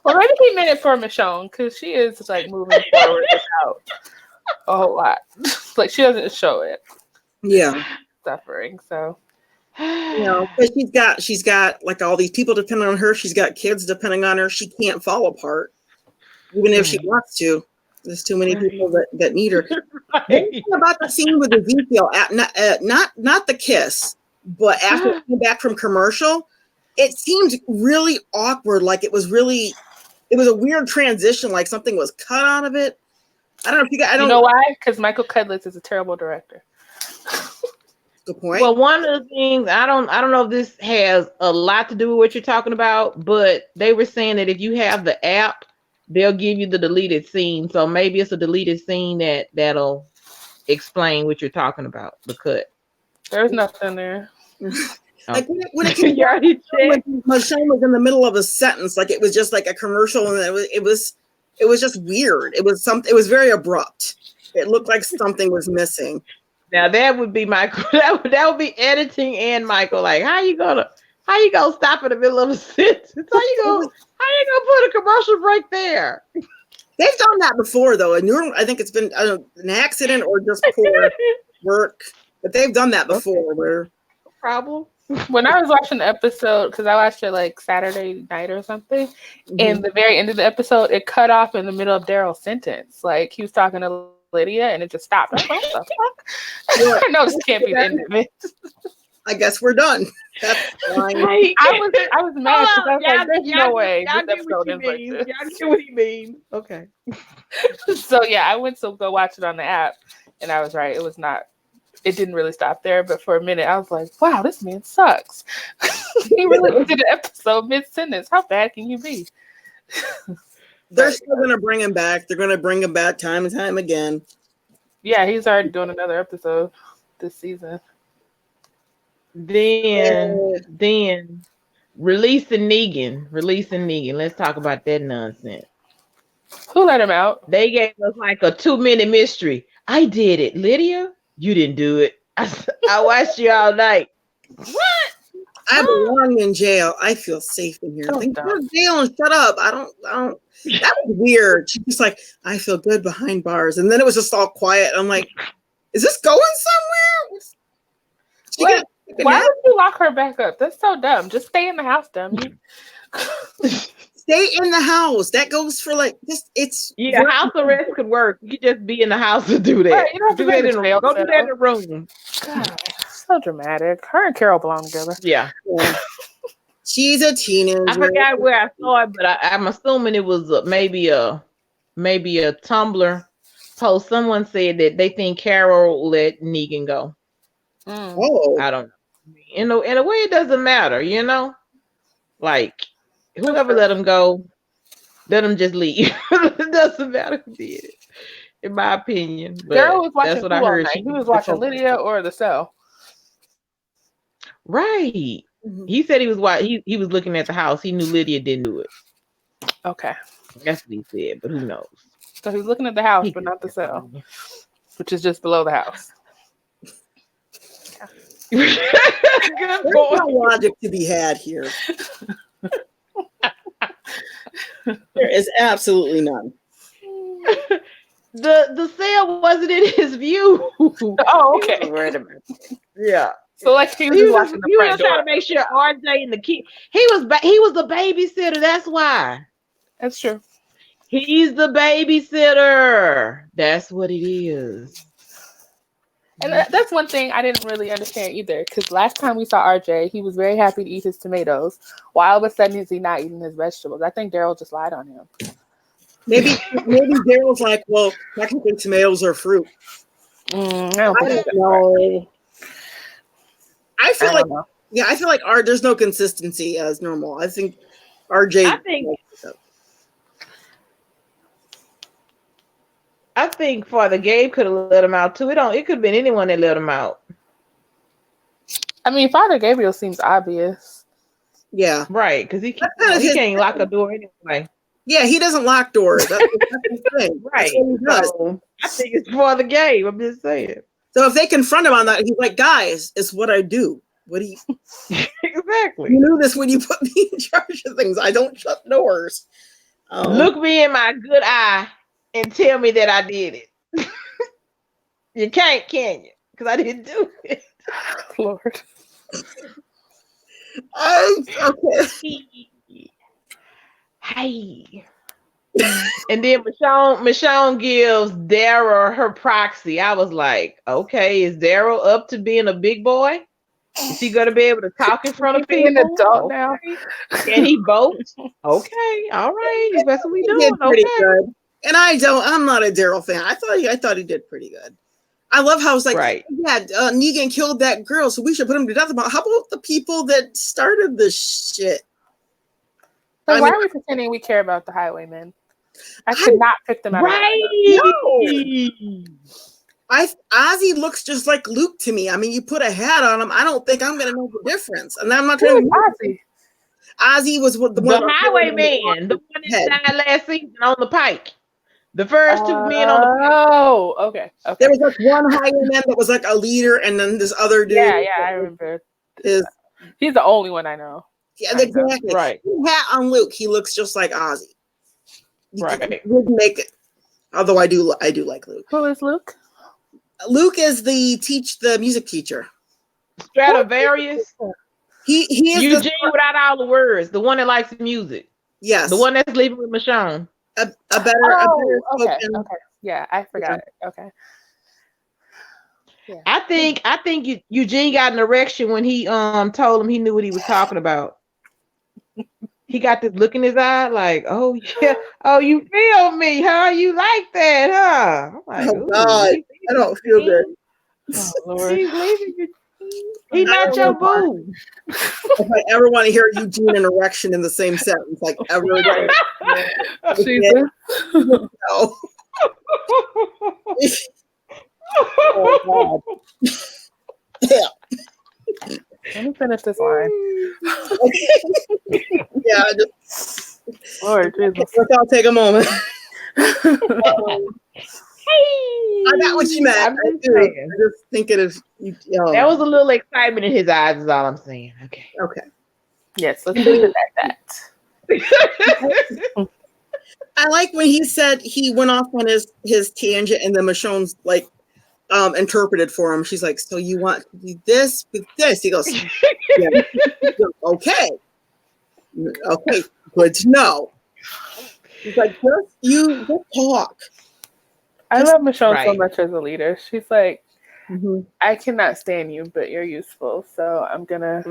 Well, maybe he meant it for Michonne because she is just like moving forward without a whole lot. Like she doesn't show it. Yeah. Suffering. So but she's got like all these people depending on her. She's got kids depending on her. She can't fall apart, even if she wants to. There's too many people that need her. Right. About the scene with Ezekiel, not the kiss, but after it came back from commercial, it seemed really awkward. Like it was a weird transition. Like something was cut out of it. I don't know if you guys. You know why? Because Michael Cudlitz is a terrible director. Good point. Well, one of the things I don't know if this has a lot to do with what you're talking about, but they were saying that if you have the app, they'll give you the deleted scene. So maybe it's a deleted scene that'll explain what you're talking about. The cut. There's nothing there. Like when Michonne was in the middle of a sentence, like it was just like a commercial, and it was just weird. It was very abrupt. It looked like something was missing. Now that would be Michael. That would be editing and Michael. Like how you gonna stop in the middle of a sentence? How you gonna put a commercial break there? They've done that before, though. And I think it's been an accident or just poor work, but they've done that before. Where no problem. When I was watching the episode, because I watched it like Saturday night or something, and the very end of the episode, it cut off in the middle of Daryl's sentence. Like he was talking to Lydia, and it just stopped. I was like, what the fuck? I know this can't be the end of it. I guess we're done. That's fine. I was mad because I was like, there's no way this episode ends like this. Y'all get what he means. Okay. So yeah, I went to go watch it on the app, and I was right. It didn't really stop there, but for a minute I was like, wow, this man sucks. He really ended the episode mid-sentence. How bad can you be? They're still going to bring him back. They're going to bring him back time and time again. Yeah, he's already doing another episode this season. Then releasing Negan. Let's talk about that nonsense. Who let him out? They gave us like a 2-minute mystery. I did it. Lydia, you didn't do it. I watched you all night. What? I belong in jail. I feel safe in here. Think about jail and shut up. I don't. That was weird. She was like, I feel good behind bars. And then it was just all quiet. I'm like, is this going somewhere? Why would you lock her back up? That's so dumb. Just stay in the house, dummy. Stay in the house. That goes for like this. It's house arrest could work. You just be in the house to do that. Right, you don't have to do that in the go do that in the room. God, so dramatic. Her and Carol belong together. Yeah. She's a teenager. I forgot where I saw it, but I'm assuming it was maybe a Tumblr post. Someone said that they think Carol let Negan go. Oh, I don't know. In a way, it doesn't matter. You know, like whoever let him go, let him just leave. It doesn't matter who did it, in my opinion. But Carol was watching that's what I heard. He was watching Lydia or The Cell. Right. He said he was looking at the house. He knew Lydia didn't do it. Okay. That's what he said, but who knows? So he was looking at the house, but not the cell, which is just below the house. There's no logic to be had here. There is absolutely none. The cell wasn't in his view. Oh, okay. Wait a minute. Yeah. So like he was watching the front door. Trying to make sure RJ and the kid. He was the babysitter. That's why. That's true. He's the babysitter. That's what it is. And that's one thing I didn't really understand either. Because last time we saw RJ, he was very happy to eat his tomatoes. Why all of a sudden is he not eating his vegetables? I think Daryl just lied on him. Maybe Daryl's like, well, technically tomatoes are fruit. I don't know. I feel like there's no consistency as normal. I think RJ. I think Father Gabe could have let him out too. It could have been anyone that let him out. I mean, Father Gabriel seems obvious. Yeah, right. Because he can't lock a door anyway. Yeah, he doesn't lock doors. That's the thing. Right. So, I think it's Father Gabe. I'm just saying. So if they confront him on that, he's like, guys, it's what I do. What do you exactly? You knew this when you put me in charge of things. I don't shut doors. Look me in my good eye and tell me that I did it. You can't, can you? Because I didn't do it. Lord. Okay. Hey. And then Michonne gives Daryl her proxy. I was like, okay, is Daryl up to being a big boy? Is he gonna be able to talk in front of people? An adult okay. now. Can he vote? Okay, all right. That's what we doing. Did pretty Okay. good. And I'm not a Daryl fan. I thought he did pretty good. I love how it's like, right. Yeah, Negan killed that girl, so we should put him to death. How about the people that started this shit? Like, why are we pretending we care about the highwaymen? I could not pick them out. Right. Ozzy looks just like Luke to me. I mean, you put a hat on him, I don't think I'm going to know the difference. And I'm not trying to. Ozzy. Ozzy was the highwayman, the one that died last season on the pike. The first two men on the pike. Oh, okay. There was like one highwayman that was like a leader, and then this other dude. Yeah, I remember. He's the only one I know. Yeah, exactly. Right. Hat on Luke, he looks just like Ozzy. Right. Wouldn't make it. Although I do like Luke. Who is Luke? Luke is the music teacher. Stradivarius. He is Eugene without all the words. The one that likes music. Yes. The one that's living with Michonne. A better okay. Yeah, I forgot it. Okay. Yeah. I think Eugene got an erection when he told him he knew what he was talking about. He got this look in his eye, like, oh yeah, oh you feel me, huh? You like that, huh? I'm like, oh God, I don't feel good. Oh Lord, he's leaving you. He's not your boo. If I ever want to hear Eugene and erection in the same sentence, like ever again, Jesus. No. Oh God. Yeah. Let me finish this line. Yeah, Lord Jesus. I'll take a moment. I got what you meant. I just think it is. That was a little excitement in his eyes, is all I'm saying. Okay. Yes, let's leave it at that. I like when he said he went off on his tangent, and then Michonne's like interpreted for him. She's like, "So you want to do this with this?" He goes, yeah. Okay, good to know. He's like, just talk. I love Michonne so much as a leader. She's like, I cannot stand you, but you're useful, so I'm gonna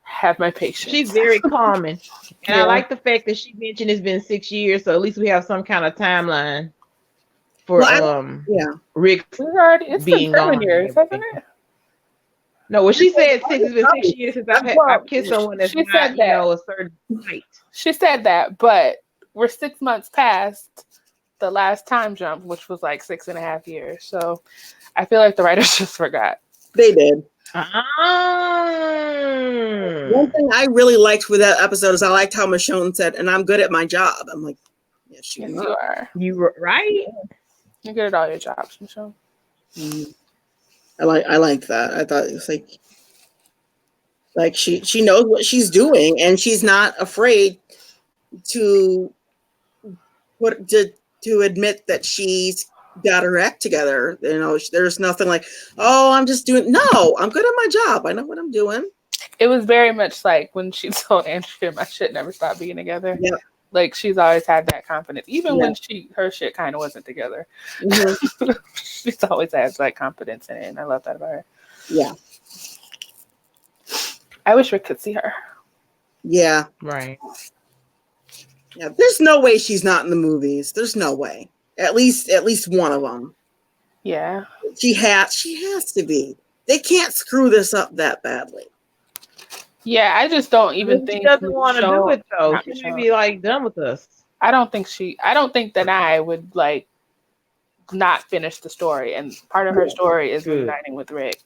have my patience. She's very calming, and I like the fact that she mentioned it's been 6 years, so at least we have some kind of timeline for Rick. It's been 7 years, hasn't it? No, well, she said it's been 6 years since I've kissed someone that's not, a certain height. She said that, but we're 6 months past the last time jump, which was like 6.5 years. So I feel like the writers just forgot. They did. One thing I really liked with that episode is I liked how Michonne said, "And I'm good at my job." I'm like, yes, you are. You were right. You're good at all your jobs, Michonne. I liked that. I thought it was like she knows what she's doing, and she's not afraid to admit that she's got her act together. There's nothing like, oh, I'm just doing. No, I'm good at my job. I know what I'm doing. It was very much like when she told Andrea, "My shit never stopped being together." Yep. Like she's always had that confidence, even when her shit kind of wasn't together. Mm-hmm. She's always had like confidence in it, and I love that about her. Yeah. I wish we could see her. Yeah. Right. Yeah. There's no way she's not in the movies. There's no way. At least one of them. Yeah. She has to be. They can't screw this up that badly. Yeah, I just don't even think she doesn't want to do it though. She should be like done with us. I don't think that I would like not finish the story, and part of her story is reuniting with Rick.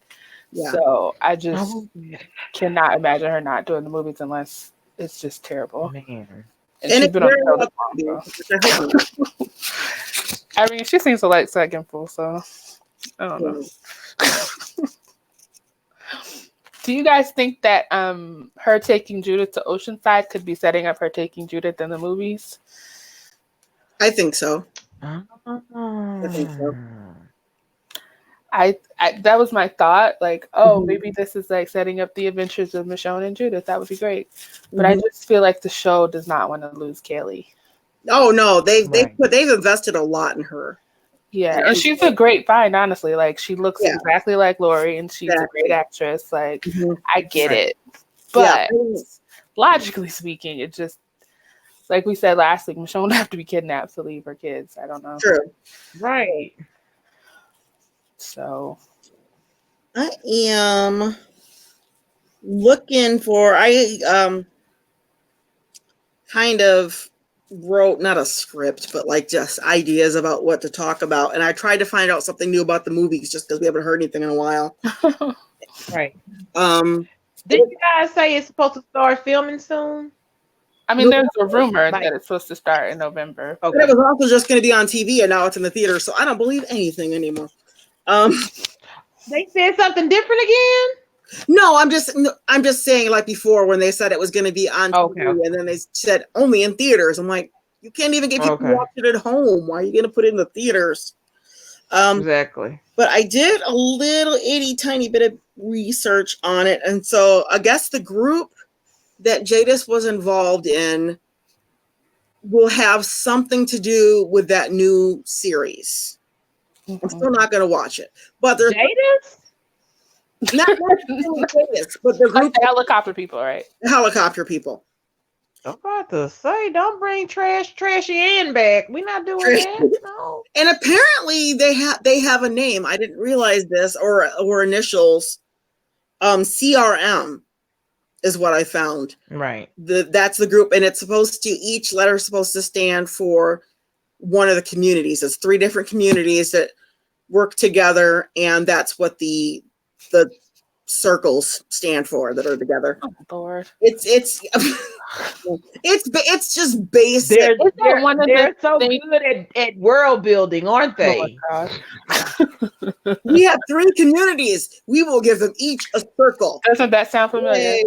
Yeah. So I just cannot imagine her not doing the movies unless it's just terrible. Man. And she's been on the I mean, she seems to like second full, so I don't know. Do you guys think that her taking Judith to Oceanside could be setting up her taking Judith in the movies? I think so. I that was my thought. Like, oh, maybe this is like setting up the adventures of Michonne and Judith. That would be great. But I just feel like the show does not want to lose Kaylee. Oh no, they've invested a lot in her. Yeah, and she's a great find, honestly. Like, she looks exactly like Lori, and she's a great actress. Like, I get it. But logically speaking, it just, like we said last week, Michonne would have to be kidnapped to leave her kids. I don't know. True. Right. So I am looking for, kind of wrote, not a script, but like just ideas about what to talk about. And I tried to find out something new about the movies just because we haven't heard anything in a while. Right. Did you guys say it's supposed to start filming soon? I mean, there's a rumor that it's supposed to start in November. Okay. But it was also just going to be on TV, and now it's in the theater, so I don't believe anything anymore. They said something different again? No, I'm just saying, like before, when they said it was going to be on TV, and then they said only in theaters. I'm like, you can't even get people to watch it at home. Why are you going to put it in the theaters? Exactly. But I did a little itty tiny bit of research on it, and so I guess the group that Jadis was involved in will have something to do with that new series. I'm still not going to watch it, but there's Jadis? Not Jadis, but the group, the helicopter people, right? The helicopter people. I'm about to say, don't bring Trashy Ann back. We're not doing that. No. And apparently they have a name. I didn't realize this, or initials. CRM is what I found. Right. That's the group, and it's supposed to, each letter is supposed to stand for one of the communities. It's 3 different communities that work together, and that's what the circles stand for that are together. Oh Lord. It's just basic. They're so good at world building, aren't they? Oh my gosh. We have 3 communities. We will give them each a circle. Doesn't that sound familiar? Yay.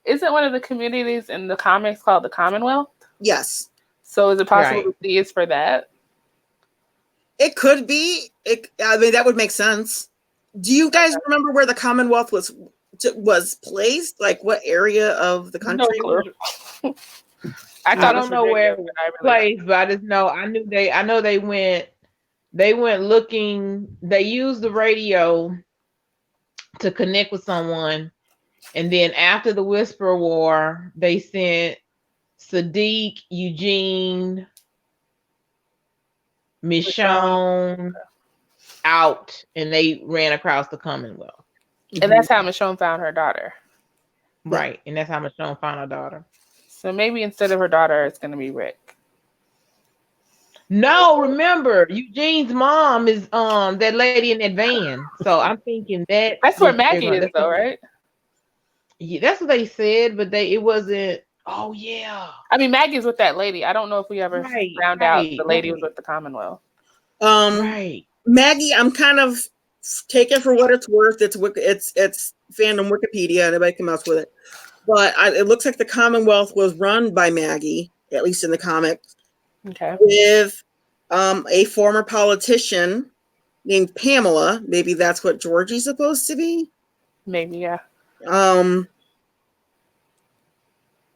Isn't one of the communities in the comics called the Commonwealth? Yes. So is it possible to see it's for that? It could be. I mean, that would make sense. Do you guys remember where the Commonwealth was placed? Like what area of the country? No, I don't know where it was placed, but I just know I know they went looking. They used the radio to connect with someone, and then after the Whisper War, they sent Sadiq, Eugene, Michonne out, and they ran across the Commonwealth. And that's how Michonne found her daughter. Right. And that's how Michonne found her daughter. So maybe instead of her daughter, it's going to be Rick. No, remember, Eugene's mom is that lady in that van. So I'm thinking that's where Maggie is, though, right? Yeah, that's what they said, but it wasn't. Oh yeah. I mean, Maggie's with that lady. I don't know if we ever found out the lady was with the Commonwealth. Right. Maggie, I'm kind of taking for what it's worth. It's fandom Wikipedia. Anybody can mess with it, but it looks like the Commonwealth was run by Maggie, at least in the comics. Okay. With a former politician named Pamela. Maybe that's what Georgie's supposed to be. Maybe, yeah.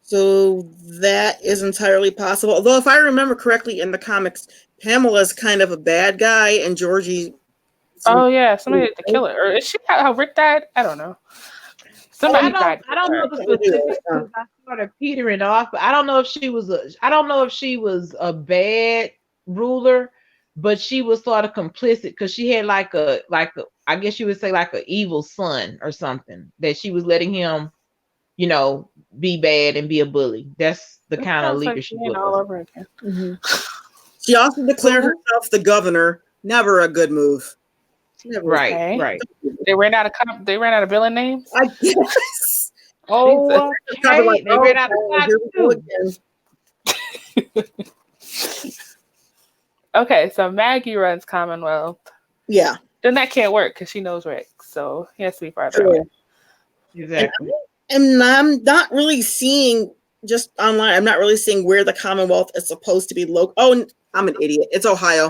So that is entirely possible. Although, if I remember correctly, in the comics, Pamela's kind of a bad guy, and Georgie. Oh yeah, somebody had to kill her. Or is she how Rick died? I don't know. Somebody died. I don't know the specifics because I started petering off. But I don't know if she was a bad ruler, but she was sort of complicit because she had like a I guess you would say like an evil son or something that she was letting him, be bad and be a bully. That's the kind of leader she was. All over again. Mm-hmm. She also declared herself the governor. Never a good move. Never. Right, right. They ran out of villain names. I guess. Oh, okay. They ran out of Okay, so Maggie runs Commonwealth. Yeah. Then that can't work because she knows Rick, so he has to be farther away. Exactly. And I'm not really seeing, just online, I'm not really seeing where the Commonwealth is supposed to be located. Oh, I'm an idiot. It's Ohio.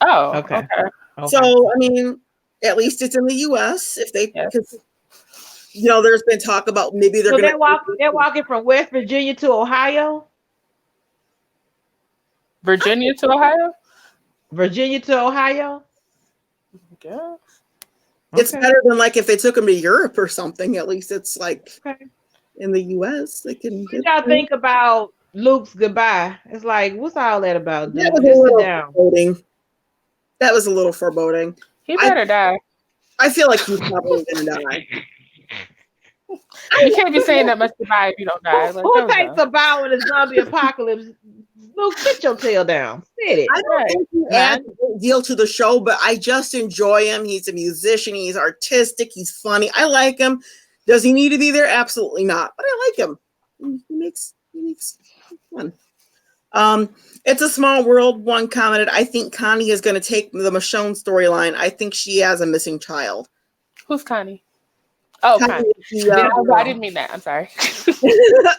Oh, okay. Okay. So I mean, at least it's in the U.S. If they, because there's been talk about maybe they're going to. They're walking from West Virginia to Ohio. Virginia to Ohio. Virginia to Ohio. Yeah. It's better than like if they took them to Europe or something. At least it's like in the U.S. They can. What y'all think about Luke's goodbye? It's like, what's all that about, dude? That was Just a sit little down. foreboding. That was a little foreboding. He better die. I feel like he's probably going to die. You can't be saying that much goodbye if you don't die. Like, who takes a bow in a zombie apocalypse? Luke, sit your tail down. Sit it. I don't think he adds a great deal to the show, but I just enjoy him. He's a musician. He's artistic. He's funny. I like him. Does he need to be there? Absolutely not. But I like him. He makes fun. It's a small world. One commented, I think Connie is going to take the Michonne storyline. I think she has a missing child. Who's Connie? Oh, Connie. I didn't mean that. I'm sorry.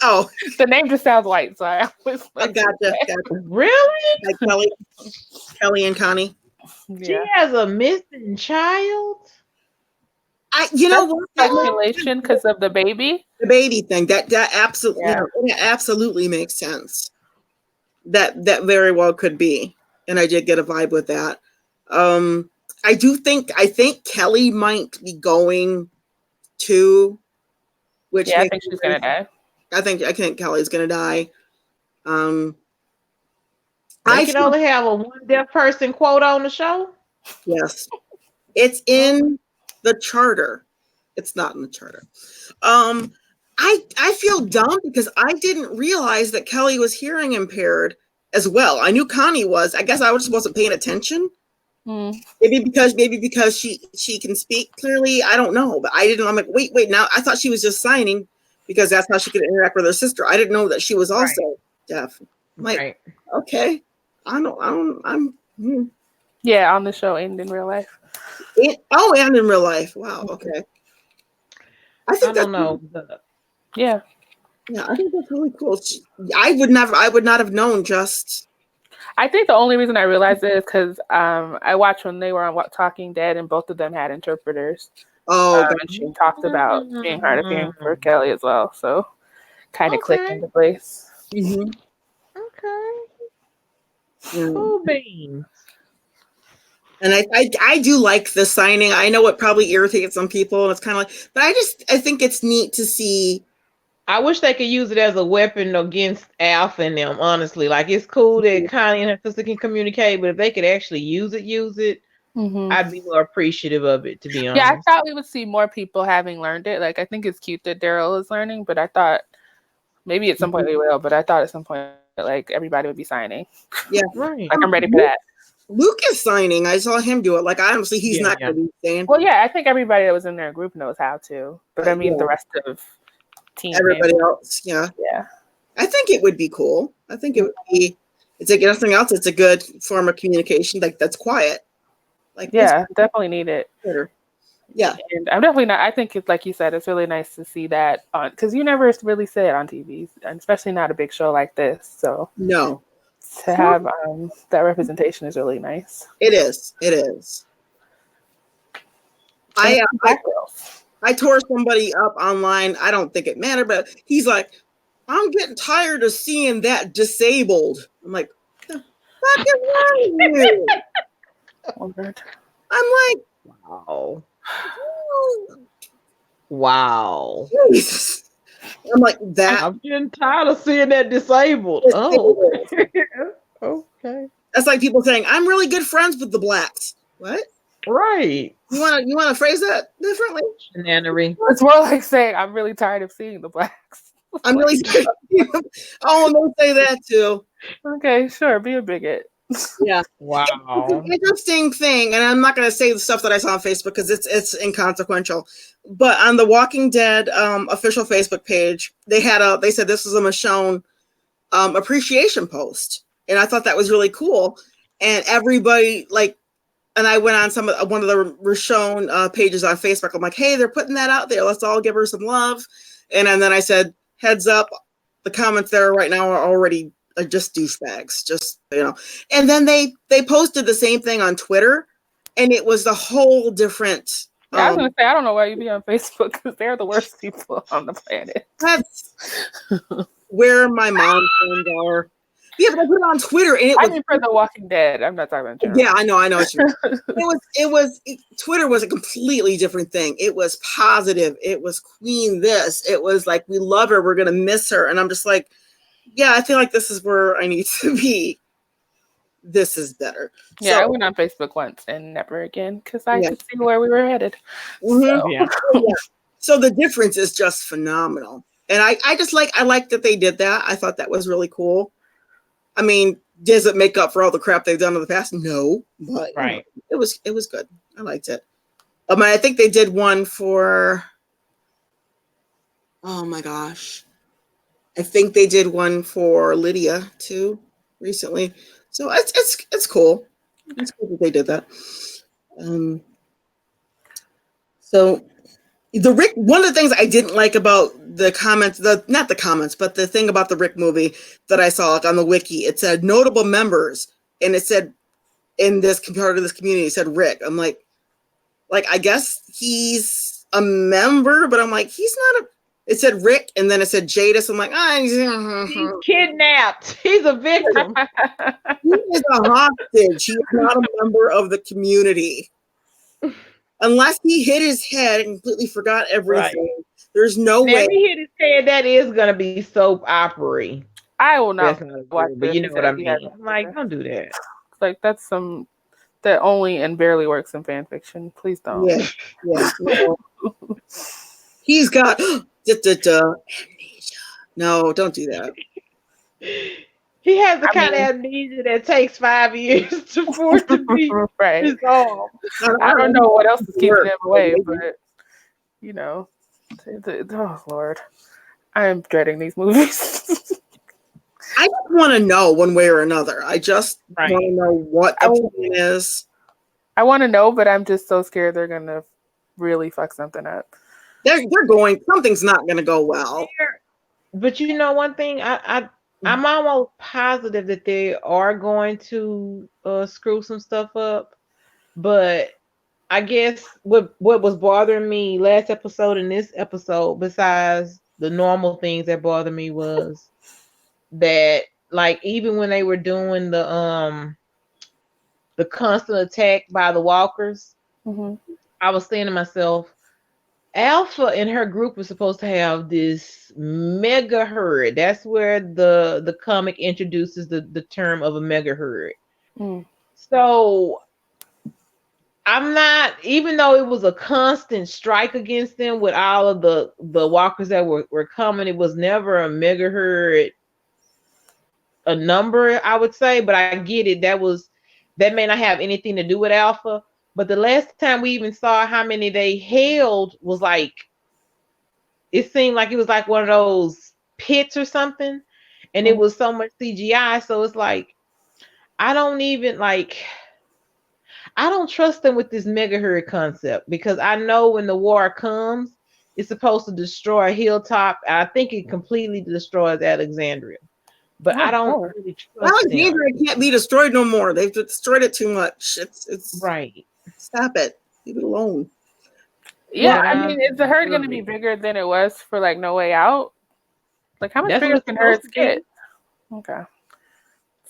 Oh. The name just sounds white, so I gotcha. Really? Like Kelly and Connie. Yeah. She has a missing child? Speculation because of the baby? The baby thing. That absolutely, that absolutely makes sense. That very well could be. And I did get a vibe with that. I think Kelly might be going to, which I think she's gonna die. I think Kelly's gonna die. I can only have a one deaf person quote on the show. Yes, it's in the charter. It's not in the charter. I feel dumb because I didn't realize that Kelly was hearing impaired as well. I knew Connie was. I guess I just wasn't paying attention. Maybe because she can speak clearly. I don't know, but I didn't. I'm like, wait. Now I thought she was just signing because that's how she could interact with her sister. I didn't know that she was also deaf. I'm like, okay, Yeah, on the show and in real life. And in real life. Wow. Okay. I don't know. Yeah. Yeah, I think that's really cool. I would not have known just. I think the only reason I realized it is because I watched when they were on Talking Dead, and both of them had interpreters. And she talked about being hard of hearing for Kelly as well, so kind of clicked into place. Mm-hmm. Okay. Cool beans. And I do like the signing. I know it probably irritates some people, and it's kind of like, but I think it's neat to see. I wish they could use it as a weapon against Alf and them, honestly. Like, it's cool that Connie and her sister can communicate, but if they could actually use it, I'd be more appreciative of it, to be honest. Yeah, I thought we would see more people having learned it. Like, I think it's cute that Daryl is learning, but I thought maybe at some point they will, but I thought at some point, like, everybody would be signing. Yeah, right. Like, I'm ready for that. Luke is signing. I saw him do it. Like, honestly, he's not going to be saying. Well, yeah, I think everybody that was in their group knows how to, but I mean, the rest of everybody else, yeah. I think it would be cool. I think it would be. It's like nothing else. It's a good form of communication. Like, that's quiet. Like, definitely need it. Yeah, and I'm definitely not. I think it's like you said. It's really nice to see that on, because you never really see it on TV, and especially not a big show like this. So no, to have that representation is really nice. It is. I tore somebody up online. I don't think it mattered, but he's like, I'm getting tired of seeing that disabled. I'm like, the fuck is wrong with you? I'm like, wow. Jesus. I'm like, that. I'm getting tired of seeing that disabled. Okay. That's like people saying, I'm really good friends with the blacks. What? Right. You want to phrase that differently? Shenanery. It's more like saying, I'm really tired of seeing the blacks. I'm really tired. Oh, and they say that too. Okay, sure. Be a bigot. Yeah. Wow. It's an interesting thing, and I'm not going to say the stuff that I saw on Facebook because it's inconsequential. But on the Walking Dead official Facebook page, they said this was a Michonne appreciation post, and I thought that was really cool. And everybody and I went on one of the Richonne pages on Facebook. I'm like, hey, they're putting that out there. Let's all give her some love. And then I said, heads up, the comments there right now are already just douchebags, just. And then they posted the same thing on Twitter, and it was the whole different. Yeah, I was gonna say I don't know why you be on Facebook because they're the worst people on the planet. That's where my mom's friends are. Yeah, but I put it on Twitter, and I mean, for The Walking Dead, I'm not talking about Joe. Yeah, I know what you mean. Twitter was a completely different thing. It was positive. It was Queen this. It was like, we love her. We're going to miss her. And I'm just like, yeah, I feel like this is where I need to be. This is better. Yeah, I went on Facebook once and never again because I could see where we were headed. Mm-hmm. So. So the difference is just phenomenal. And I like that they did that. I thought that was really cool. I mean, does it make up for all the crap they've done in the past? No, but it was good. I liked it. I think they did one for. Oh my gosh, I think they did one for Lydia too recently. So it's cool. It's cool that they did that. So the Rick, one of the things I didn't like about the comments, not the comments, but the thing about the Rick movie that I saw on the wiki, it said notable members, and it said in this part of this community, it said Rick. I'm like I guess he's a member, but I'm like, he's not a. It said Rick, and then it said Jadis. I'm like, he's kidnapped. He's a victim. He is a hostage. He is not a member of the community. Unless he hit his head and completely forgot everything, there's no way. If he hit his head, that is going to be soap opera. I will not watch, but you know what I mean. I'm like, don't do that. Like, that's that only and barely works in fan fiction. Please don't. Yeah. No. He's got amnesia. No, don't do that. He has the kind of amnesia that takes 5 years for it to be resolved. I don't know what else is keeping him away, but oh Lord, I am dreading these movies. I just want to know one way or another. I just want to know what the plan is. I want to know, but I'm just so scared they're gonna really fuck something up. Something's not gonna go well. But you know one thing, I'm almost positive that they are going to screw some stuff up. But I guess what was bothering me last episode and this episode, besides the normal things that bothered me, was that, like, even when they were doing the constant attack by the walkers, I was saying to myself, Alpha and her group was supposed to have this mega herd. That's where the comic introduces the term of a mega herd. So I'm not, even though it was a constant strike against them with all of the walkers that were coming, it was never a mega herd, a number, I would say. But I get it. That may not have anything to do with Alpha. But the last time we even saw how many they held was like, it seemed like it was like one of those pits or something. And it was so much CGI. So it's like, I don't trust them with this mega herd concept, because I know when the war comes, it's supposed to destroy Hilltop. I think it completely destroys Alexandria. But I don't really trust Alexandria can't be destroyed no more. They've destroyed it too much. It's right. Stop it. Leave it alone. Yeah, I mean, is the herd going to be bigger than it was for like No Way Out? Like, how much bigger can herds get? Okay.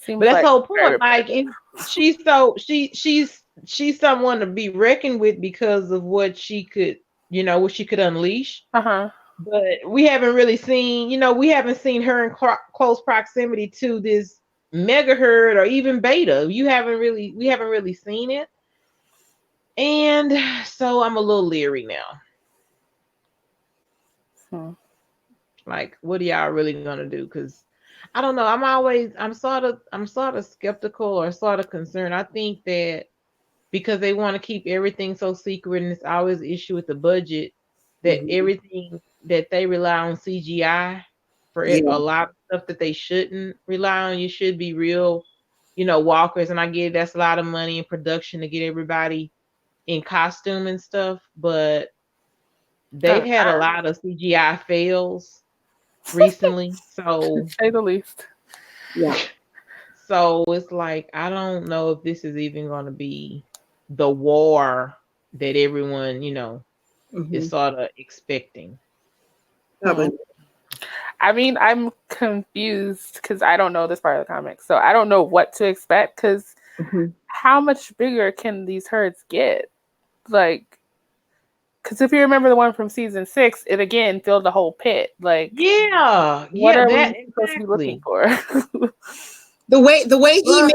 Seems but that's the whole point. Like, she's someone to be reckoned with because of what she could, what she could unleash. But we haven't really seen, we haven't seen her in close proximity to this mega herd or even beta. We haven't really seen it. And so I'm a little leery now. Like, what are y'all really gonna do? Because I don't know. I'm sort of skeptical or sort of concerned. I think that because they want to keep everything so secret, and it's always an issue with the budget, that everything that they rely on CGI for a lot of stuff that they shouldn't rely on. You should be real, walkers. And I get that's a lot of money in production to get everybody in costume and stuff, but they've had a lot of CGI fails recently, so to say the least. Yeah. So it's like, I don't know if this is even going to be the war that everyone, is sort of expecting. I mean, I'm confused because I don't know this part of the comics, so I don't know what to expect. Because how much bigger can these herds get? Like, because if you remember the one from season 6, it again filled the whole pit. Like, what are we supposed to be looking for? the way he made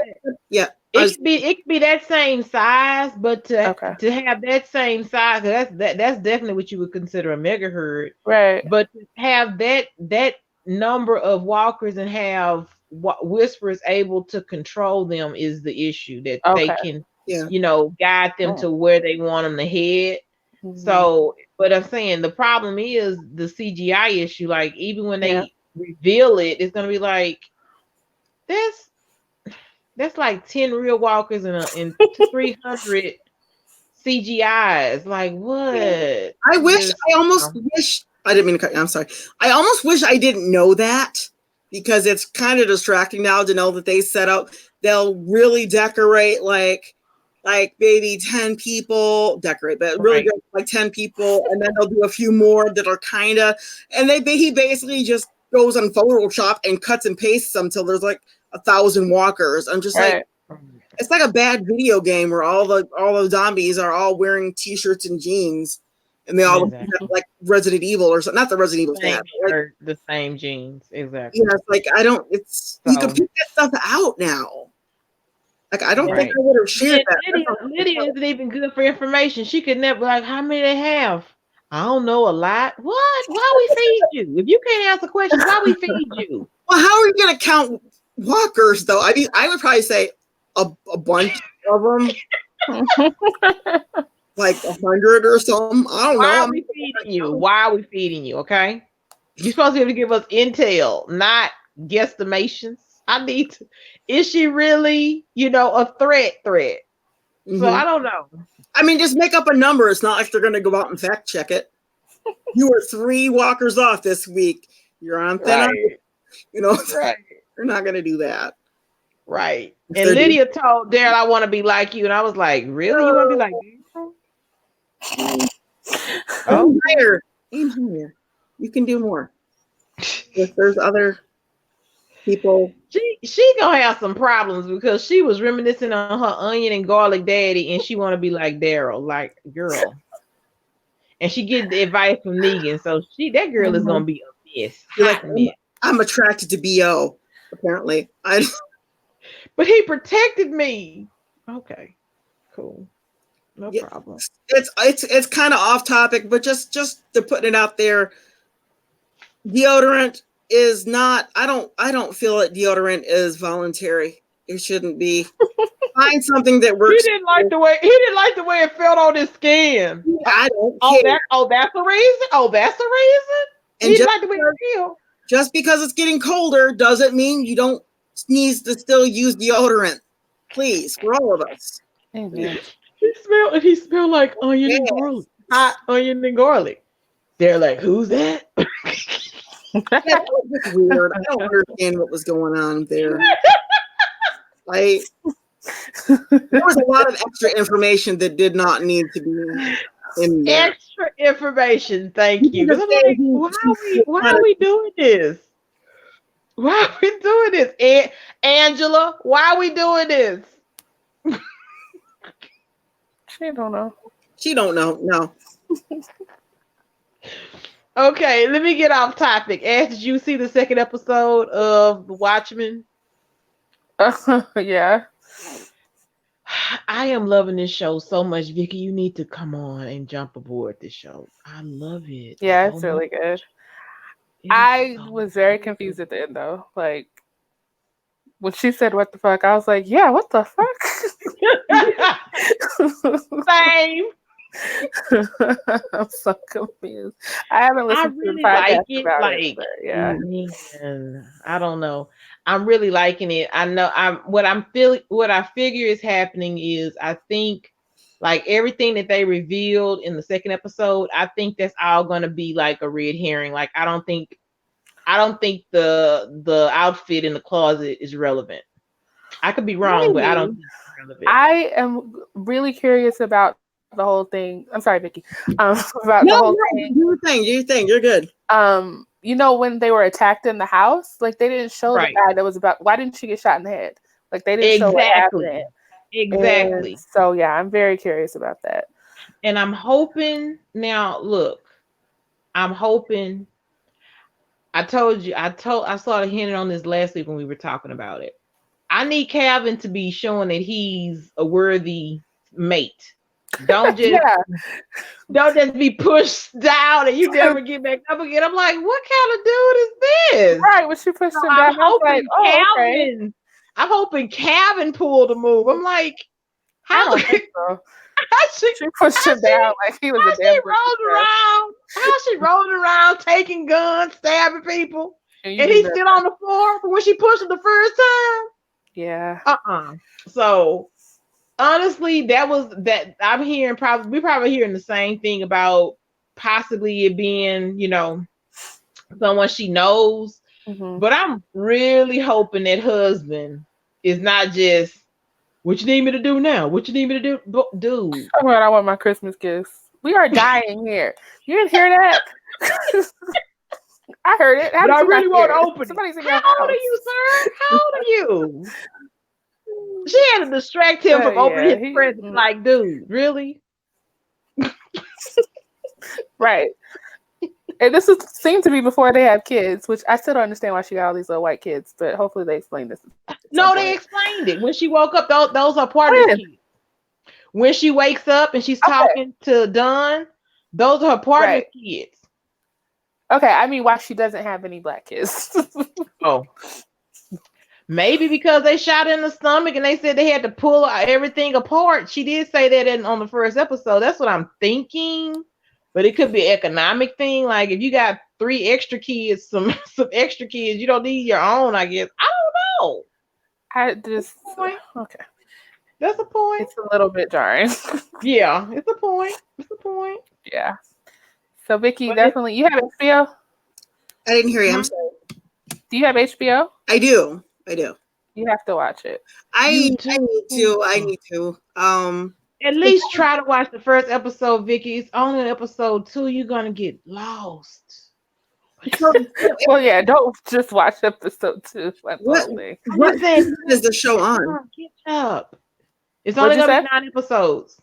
it, it could be that same size, but to have that same size, that's definitely what you would consider a mega herd, right? But to have that number of walkers and have Whisperers able to control them is the issue, that they can, guide them to where they want them to head. So, but I'm saying the problem is the CGI issue. Like, even when they reveal it, it's gonna be like that's like 10 real walkers and 300 CGIs. Like, what? I almost wish I didn't mean to cut you. I'm sorry. I almost wish I didn't know that, because it's kind of distracting now to know that they set up. They'll really decorate like maybe 10 people decorate, but really good, like 10 people, and then they'll do a few more that are kind of, and he basically just goes on Photoshop and cuts and pastes them till there's like 1,000 walkers. I'm just like, it's like a bad video game where all the zombies are all wearing t-shirts and jeans, and they all have like Resident Evil or something. Not the Resident Evil, the same jeans, exactly. Yeah, it's like you can pick that stuff out now. Like, I don't think I would have shared that. Lydia isn't even good for information. She could never, like, how many they have? I don't know, a lot. What? Why we feed you? If you can't answer questions, why we feed you? Well, how are you going to count walkers, though? I mean, I would probably say a bunch of them. Like 100 or something. I don't know. Why are we feeding you? Why are we feeding you? Okay. You're supposed to be able to give us intel, not guesstimations. I need to. Is she really, a threat? So I don't know. I mean, just make up a number. It's not like they're going to go out and fact check it. You were 3 walkers off this week. You're on thin ice. They're not going to do that. Right. And Lydia told Daryl, I want to be like you. And I was like, really? You want to be like you? Aim higher. You can do more. If there's other people. She gonna have some problems, because she was reminiscing on her onion and garlic daddy, and she want to be like Daryl, like, girl. And she get the advice from Negan, so that girl is gonna be a mess. Like, I'm attracted to BO, apparently. But he protected me. Okay, cool, no problem. It's kind of off topic, but just to put it out there, deodorant is not. I don't feel that deodorant is voluntary. It shouldn't be. Find something that works. He didn't like the way it felt on his skin. I don't care. That's the reason. That's the reason. He didn't like the way it felt. Just because it's getting colder doesn't mean you don't need to still use deodorant. Please, for all of us. Amen. He smelled like onion and garlic. Hot onion and garlic. They're like, who's that? That was weird. I don't understand what was going on there. There was a lot of extra information that did not need to be in there. Extra information, thank you. I'm like, why are we doing this? Why are we doing this? Angela, why are we doing this? She don't know. She don't know. No. Okay, let me get off topic. Ash, did you see the second episode of The Watchmen? Yeah. I am loving this show so much, Vicky. You need to come on and jump aboard this show. I love it. Yeah, it's really good. I was very confused at the end, though. Like, when she said, "What the fuck?" I was like, "Yeah, what the fuck?" Same. I'm so confused. I haven't listened to the podcast about it. But yeah, man, I don't know. I'm really liking it. I know. What I figure is happening is, I think, like, everything that they revealed in the second episode, I think that's all going to be like a red herring. Like, I don't think the outfit in the closet is relevant. I could be wrong, but I don't think it's relevant. I am really curious about the whole thing. I'm sorry, Vicky. About the whole thing. Do your thing. You're good. You know, when they were attacked in the house, like they didn't show the guy that was about. Why didn't she get shot in the head? Like they didn't show what happened. Exactly. And so yeah, I'm very curious about that. And I'm hoping now. Look, I'm hoping. I told you. I started hinting on this last week when we were talking about it. I need Calvin to be showing that he's a worthy mate. Don't just don't just be pushed down and you never get back up again. I'm like, what kind of dude is this? Right, when she pushed him down, I was like, Calvin. I'm hoping Calvin pulled a move. I'm like, how she pushed him down like he was a damn How she rolled around taking guns, stabbing people, and he's still on the floor when she pushed him the first time. Yeah. So honestly, that I'm hearing we're probably hearing the same thing about possibly it being, someone she knows. Mm-hmm. But I'm really hoping that husband is not just, what you need me to do now? What you need me to do? Dude. Oh God, I want my Christmas gifts. We are dying here. You didn't hear that? I heard it. But I really want to open Somebody's in your your house. How old house. are you, sir? How old are you? She had to distract him from opening his present. Like, dude, really? Right. And this seemed to be before they had kids, which I still don't understand why she got all these little white kids, but hopefully they explained this. No, they explained it. When she woke up, those are part of the kids. When she wakes up and she's talking to Dawn, those are part of the kids. Okay, I mean, why she doesn't have any black kids. Maybe because they shot her in the stomach and they said they had to pull everything apart. She did say that on the first episode. That's what I'm thinking. But it could be an economic thing. Like if you got 3 extra kids, some extra kids, you don't need your own, I guess. I don't know. Okay. That's a point. It's a little bit jarring. Yeah, it's a point. It's a point. Yeah. So Vicky, definitely, you have HBO? I didn't hear you. I'm sorry. Do you have HBO? I do. You have to watch it. I need to. At least try to watch the first episode, Vicky. It's only episode 2. You're gonna get lost. Well, yeah, don't just watch episode 2. What is the show on? Get up. It's only gonna be 9 episodes.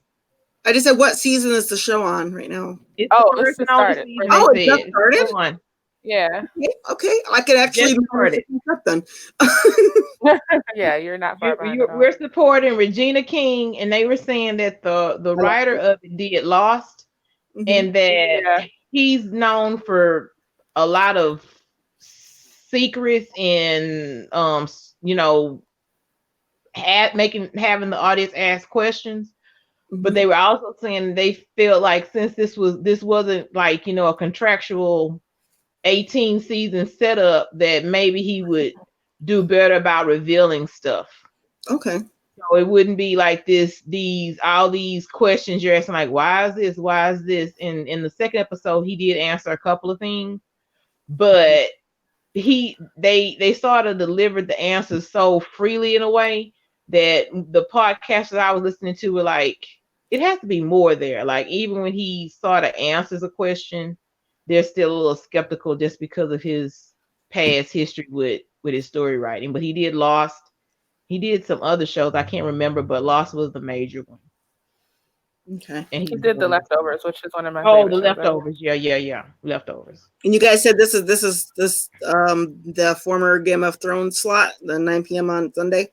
I just said, what season is the show on right now? It's just started. It just started? Yeah. Okay. I could actually support it then. Yeah, you're not far behind. We're supporting Regina King, and they were saying that the writer of it did Lost, and that he's known for a lot of secrets and having the audience ask questions. But they were also saying they felt like since this wasn't like a contractual 18 season setup, that maybe he would do better about revealing stuff. Okay. So it wouldn't be like all these questions you're asking, like, why is this? And in the second episode, he did answer a couple of things, but they sort of delivered the answers so freely in a way that the podcasts that I was listening to were like, it has to be more there. Like even when he sort of answers a question, they're still a little skeptical just because of his past history with his story writing. But he did Lost. He did some other shows I can't remember, but Lost was the major one. Okay. And he did The Leftovers, which is one of my favorite The Leftovers. Yeah. Leftovers. And you guys said this is the former Game of Thrones slot, the 9 p.m. on Sunday?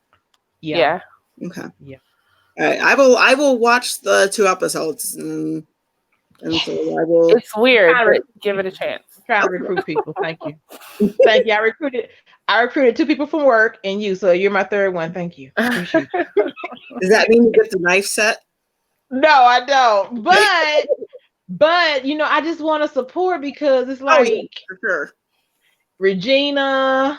Yeah. Okay. Yeah. All right. I will watch the 2 episodes and so I will. It's weird, but give it a chance. Trying to recruit people. Thank you. Thank you. I recruited 2 people from work and you, so you're my third one. Thank you. Appreciate you. Does that mean you get the knife set? No, I don't. But I just want to support because it's like for sure. Regina,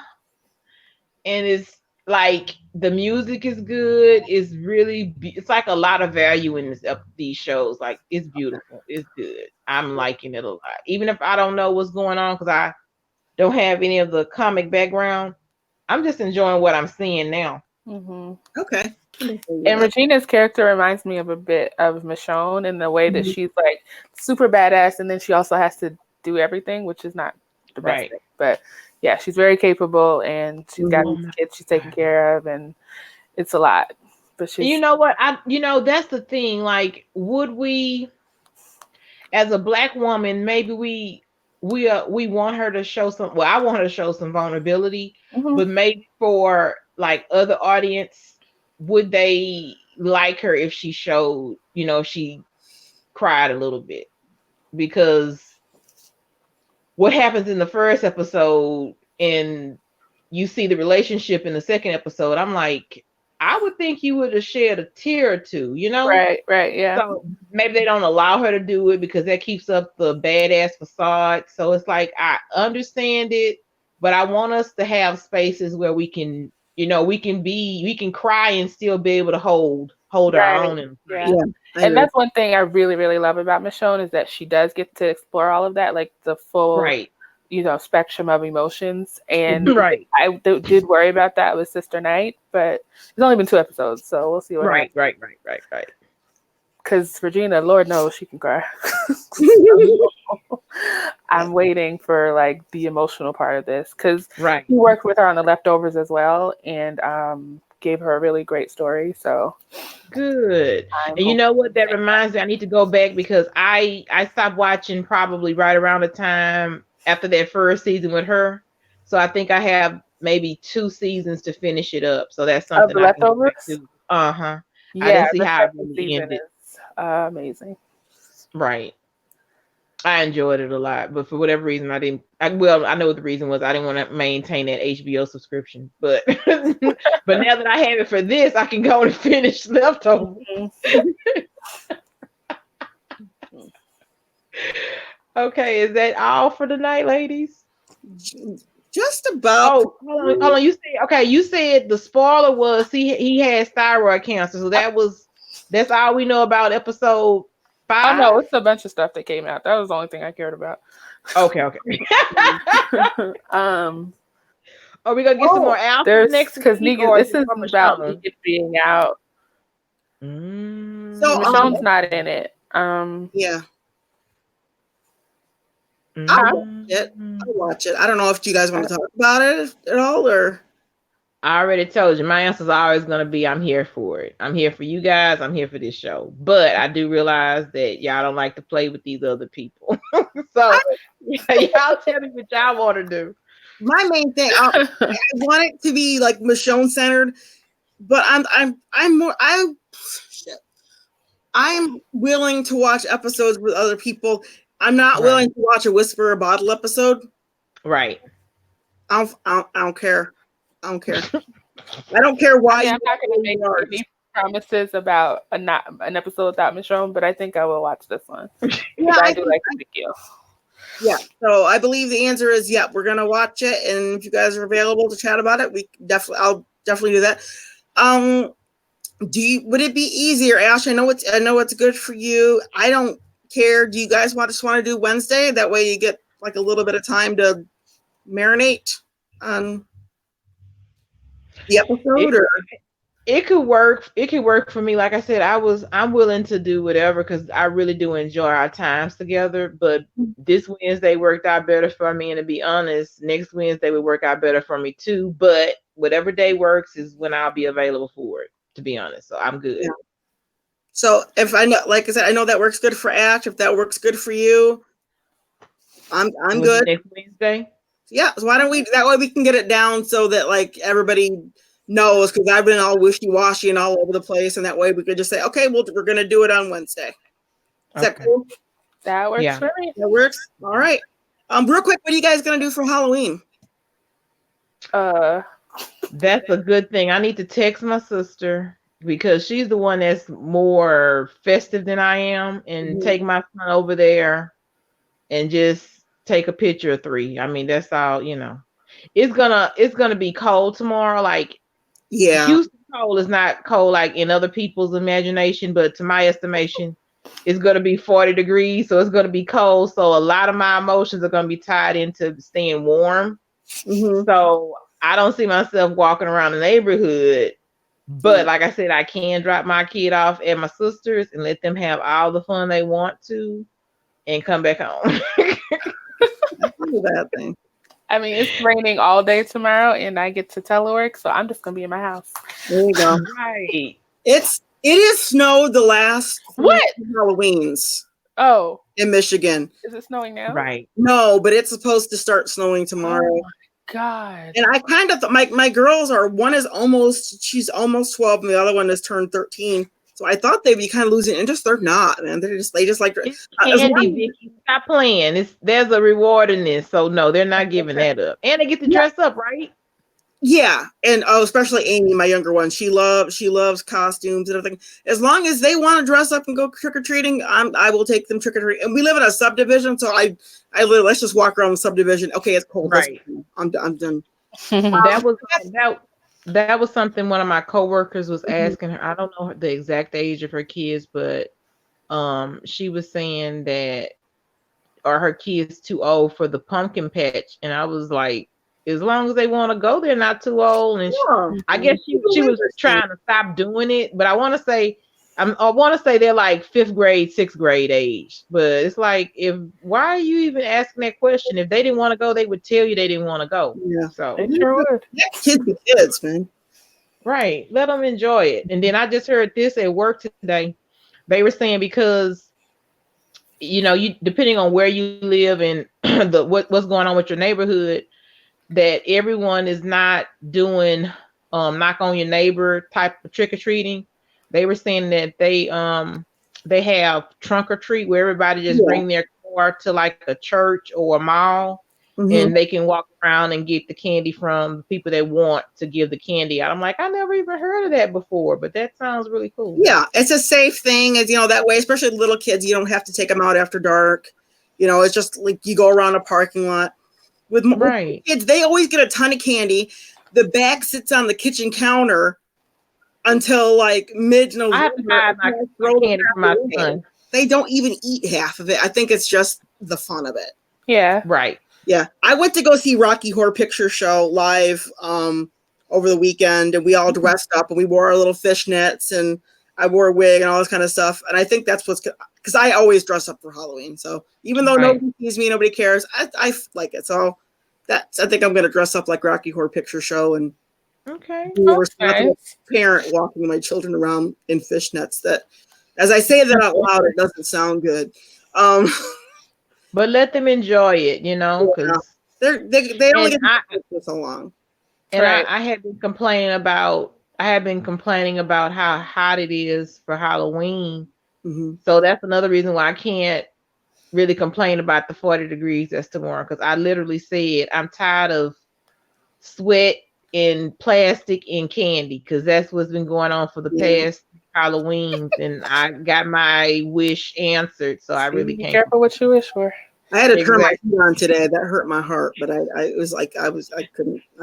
and it's like the music is good. It's really it's like a lot of value in these shows. Like it's beautiful. It's good. I'm liking it a lot. Even if I don't know what's going on because I don't have any of the comic background, I'm just enjoying what I'm seeing now. Okay. And Regina's character reminds me of a bit of Michonne in the way that she's like super badass, and then she also has to do everything, which is not the best thing. But yeah, she's very capable, and she's got kids she's taking care of, and it's a lot. But she's, you know what? That's the thing. Like, would we, as a Black woman, maybe we want her to show some. Well, I want her to show some vulnerability, but maybe for like other audience, would they like her if she showed, if she cried a little bit? Because what happens in the first episode and you see the relationship in the second episode, I'm like, I would think you would have shed a tear or two, Right, yeah. So maybe they don't allow her to do it because that keeps up the badass facade. So it's like, I understand it, but I want us to have spaces where we can, we can cry and still be able to hold our own. And that's one thing I really, really love about Michonne is that she does get to explore all of that, like the full, spectrum of emotions. And I did worry about that with Sister Night, but it's only been 2 episodes, so we'll see what happens. Right. Because Regina, Lord knows she can cry. I'm waiting for like the emotional part of this because he worked with her on The Leftovers as well, and gave her a really great story. So good. And you know what? That reminds me, I need to go back because I stopped watching probably right around the time after that first season with her. So I think I have maybe 2 seasons to finish it up. So that's something I can go back to. Yeah, I didn't see how it really ended. Amazing. Right. I enjoyed it a lot, but for whatever reason, I know what the reason was. I didn't want to maintain that HBO subscription, but but now that I have it for this, I can go and finish Leftovers. Okay, is that all for tonight, ladies? Just about. Oh, hold on. You said the spoiler was he has thyroid cancer, so that's all we know about episode 5. Oh no, it's a bunch of stuff that came out. That was the only thing I cared about. Okay. Are we gonna get some more out next? Because this is about Negan being out. So Michonne's not in it. Yeah. I'll watch it. I don't know if you guys want to talk about it at all, or I already told you my answer is always going to be I'm here for it. I'm here for you guys. I'm here for this show. But I do realize that y'all don't like to play with these other people. So y'all tell me what y'all want to do. My main thing, I want it to be like Michonne centered, but I'm willing to watch episodes with other people. I'm not willing to watch a Whisper a Bottle episode. Right. I don't care. I don't care. I don't care why. I'm not going to make any promises about an episode without Michonne, but I think I will watch this one. Yeah, I do like the deal. Yeah. So I believe the answer is we're gonna watch it, and if you guys are available to chat about it, I'll definitely do that. Would it be easier, Ash? I know it's good for you. I don't care. Do you guys just want to do Wednesday? That way you get like a little bit of time to marinate on the episode, or it could work. It could work for me. Like I said, I'm willing to do whatever because I really do enjoy our times together. But this Wednesday worked out better for me, and to be honest, next Wednesday would work out better for me too. But whatever day works is when I'll be available for it, to be honest. So I'm good. Yeah. So if I know, like I said, I know that works good for Ash. If that works good for you, I'm good. Next Wednesday. Yeah. So why don't we? That way we can get it down so that like everybody knows, because I've been all wishy-washy and all over the place, and that way we could just say, okay, we're going to do it on Wednesday. Is that cool? That works for me. That works. All right. Real quick, what are you guys going to do for Halloween? That's a good thing. I need to text my sister because she's the one that's more festive than I am, and take my son over there and just take a picture of 3. I mean, that's all, It's gonna be cold tomorrow. Like, Houston cold is not cold like in other people's imagination, but to my estimation, it's gonna be 40 degrees, so it's gonna be cold. So a lot of my emotions are gonna be tied into staying warm. So I don't see myself walking around the neighborhood But like I said, I can drop my kid off at my sister's and let them have all the fun they want to and come back home. That's not a bad thing. I mean, it's raining all day tomorrow, and I get to telework, so I'm just gonna be in my house. There you go. Right. It is snowed the last Halloweens. Oh, in Michigan. Is it snowing now? Right. No, but it's supposed to start snowing tomorrow. Oh my God. And I kind of my girls are, she's almost 12 and the other one has turned 13. So I thought they'd be kind of losing interest. They're not, man. They just like it's candy, Vicky. Stop playing. There's a reward in this. So no, they're not giving that up. And they get to dress up, right? Yeah. And especially Amy, my younger one. She loves costumes and everything. As long as they want to dress up and go trick-or-treating, I will take them trick-or-treating. And we live in a subdivision, so I let's just walk around the subdivision. Okay, it's cold. Right. I'm done. That was something one of my coworkers was asking her. I don't know the exact age of her kids, but she was saying that are her kids too old for the pumpkin patch? And I was like, as long as they want to go, they're not too old. And I guess she was trying to stop doing it, but I want to say they're like 5th grade, 6th grade age. But it's like, why are you even asking that question? If they didn't want to go, they would tell you they didn't want to go. Yeah, so they sure would. Kids, man. Right, let them enjoy it. And then I just heard this at work today. They were saying because you depending on where you live and what's going on with your neighborhood, that everyone is not doing knock on your neighbor type of trick-or-treating. They were saying that they have trunk or treat where everybody just bring their car to like a church or a mall, and they can walk around and get the candy from the people that want to give the candy out. I'm like, I never even heard of that before, but that sounds really cool. Yeah, it's a safe thing, as that way, especially little kids. You don't have to take them out after dark. It's just like you go around a parking lot. With kids, they always get a ton of candy. The bag sits on the kitchen counter until like mid-November. I have to hide my candy for my son. They don't even eat half of it. I think it's just the fun of it. Yeah. Right. Yeah. I went to go see Rocky Horror Picture Show live over the weekend, and we all dressed up and we wore our little fishnets, and I wore a wig and all this kind of stuff. And I think that's because I always dress up for Halloween. So even though nobody sees me, nobody cares, I like it. So I think I'm going to dress up like Rocky Horror Picture Show and parent walking my children around in fishnets. That, as I say that out loud, it doesn't sound good. But let them enjoy it, because they only get for so long. And I have been complaining about how hot it is for Halloween. So that's another reason why I can't really complain about the 40 degrees that's tomorrow, because I literally said I'm tired of sweat and plastic and candy, because that's what's been going on for the past Halloweens, and I got my wish answered, so I really can't. Be careful what you wish for. I had to turn my heat on today. That hurt my heart, but I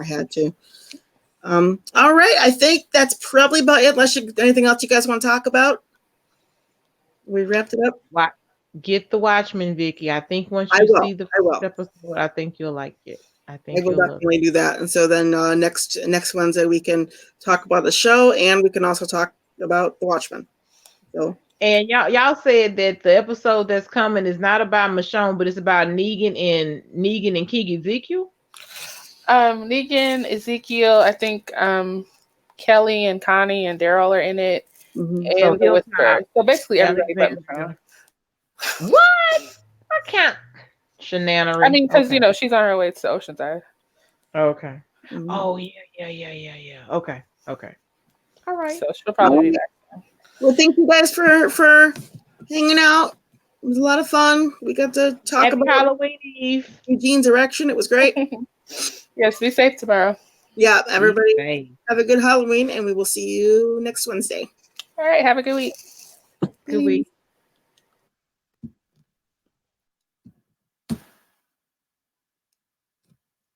had to. All right, I think that's probably about it. Unless anything else you guys want to talk about, we wrapped it up. Get the Watchmen, Vicky. I think once you see the first episode, I think you'll like it. I will definitely do that. And so then next Wednesday we can talk about the show, and we can also talk about the Watchmen. So. And y'all said that the episode that's coming is not about Michonne, but it's about Negan and Kiki Ezekiel. Negan, Ezekiel, I think Kelly and Connie and Daryl are in it. And the Whisperer. So basically everybody but Michonne. What? I can't. Shenanigans. I mean, because she's on her way to Oceanside. Okay. Oh yeah. Okay. All right. So she'll probably be back. Well, thank you guys for hanging out. It was a lot of fun. We got to talk about Halloween Eve. Eugene's erection. It was great. Yes, be safe tomorrow. Yeah, everybody have a good Halloween, and we will see you next Wednesday. All right, have a good week. Good week.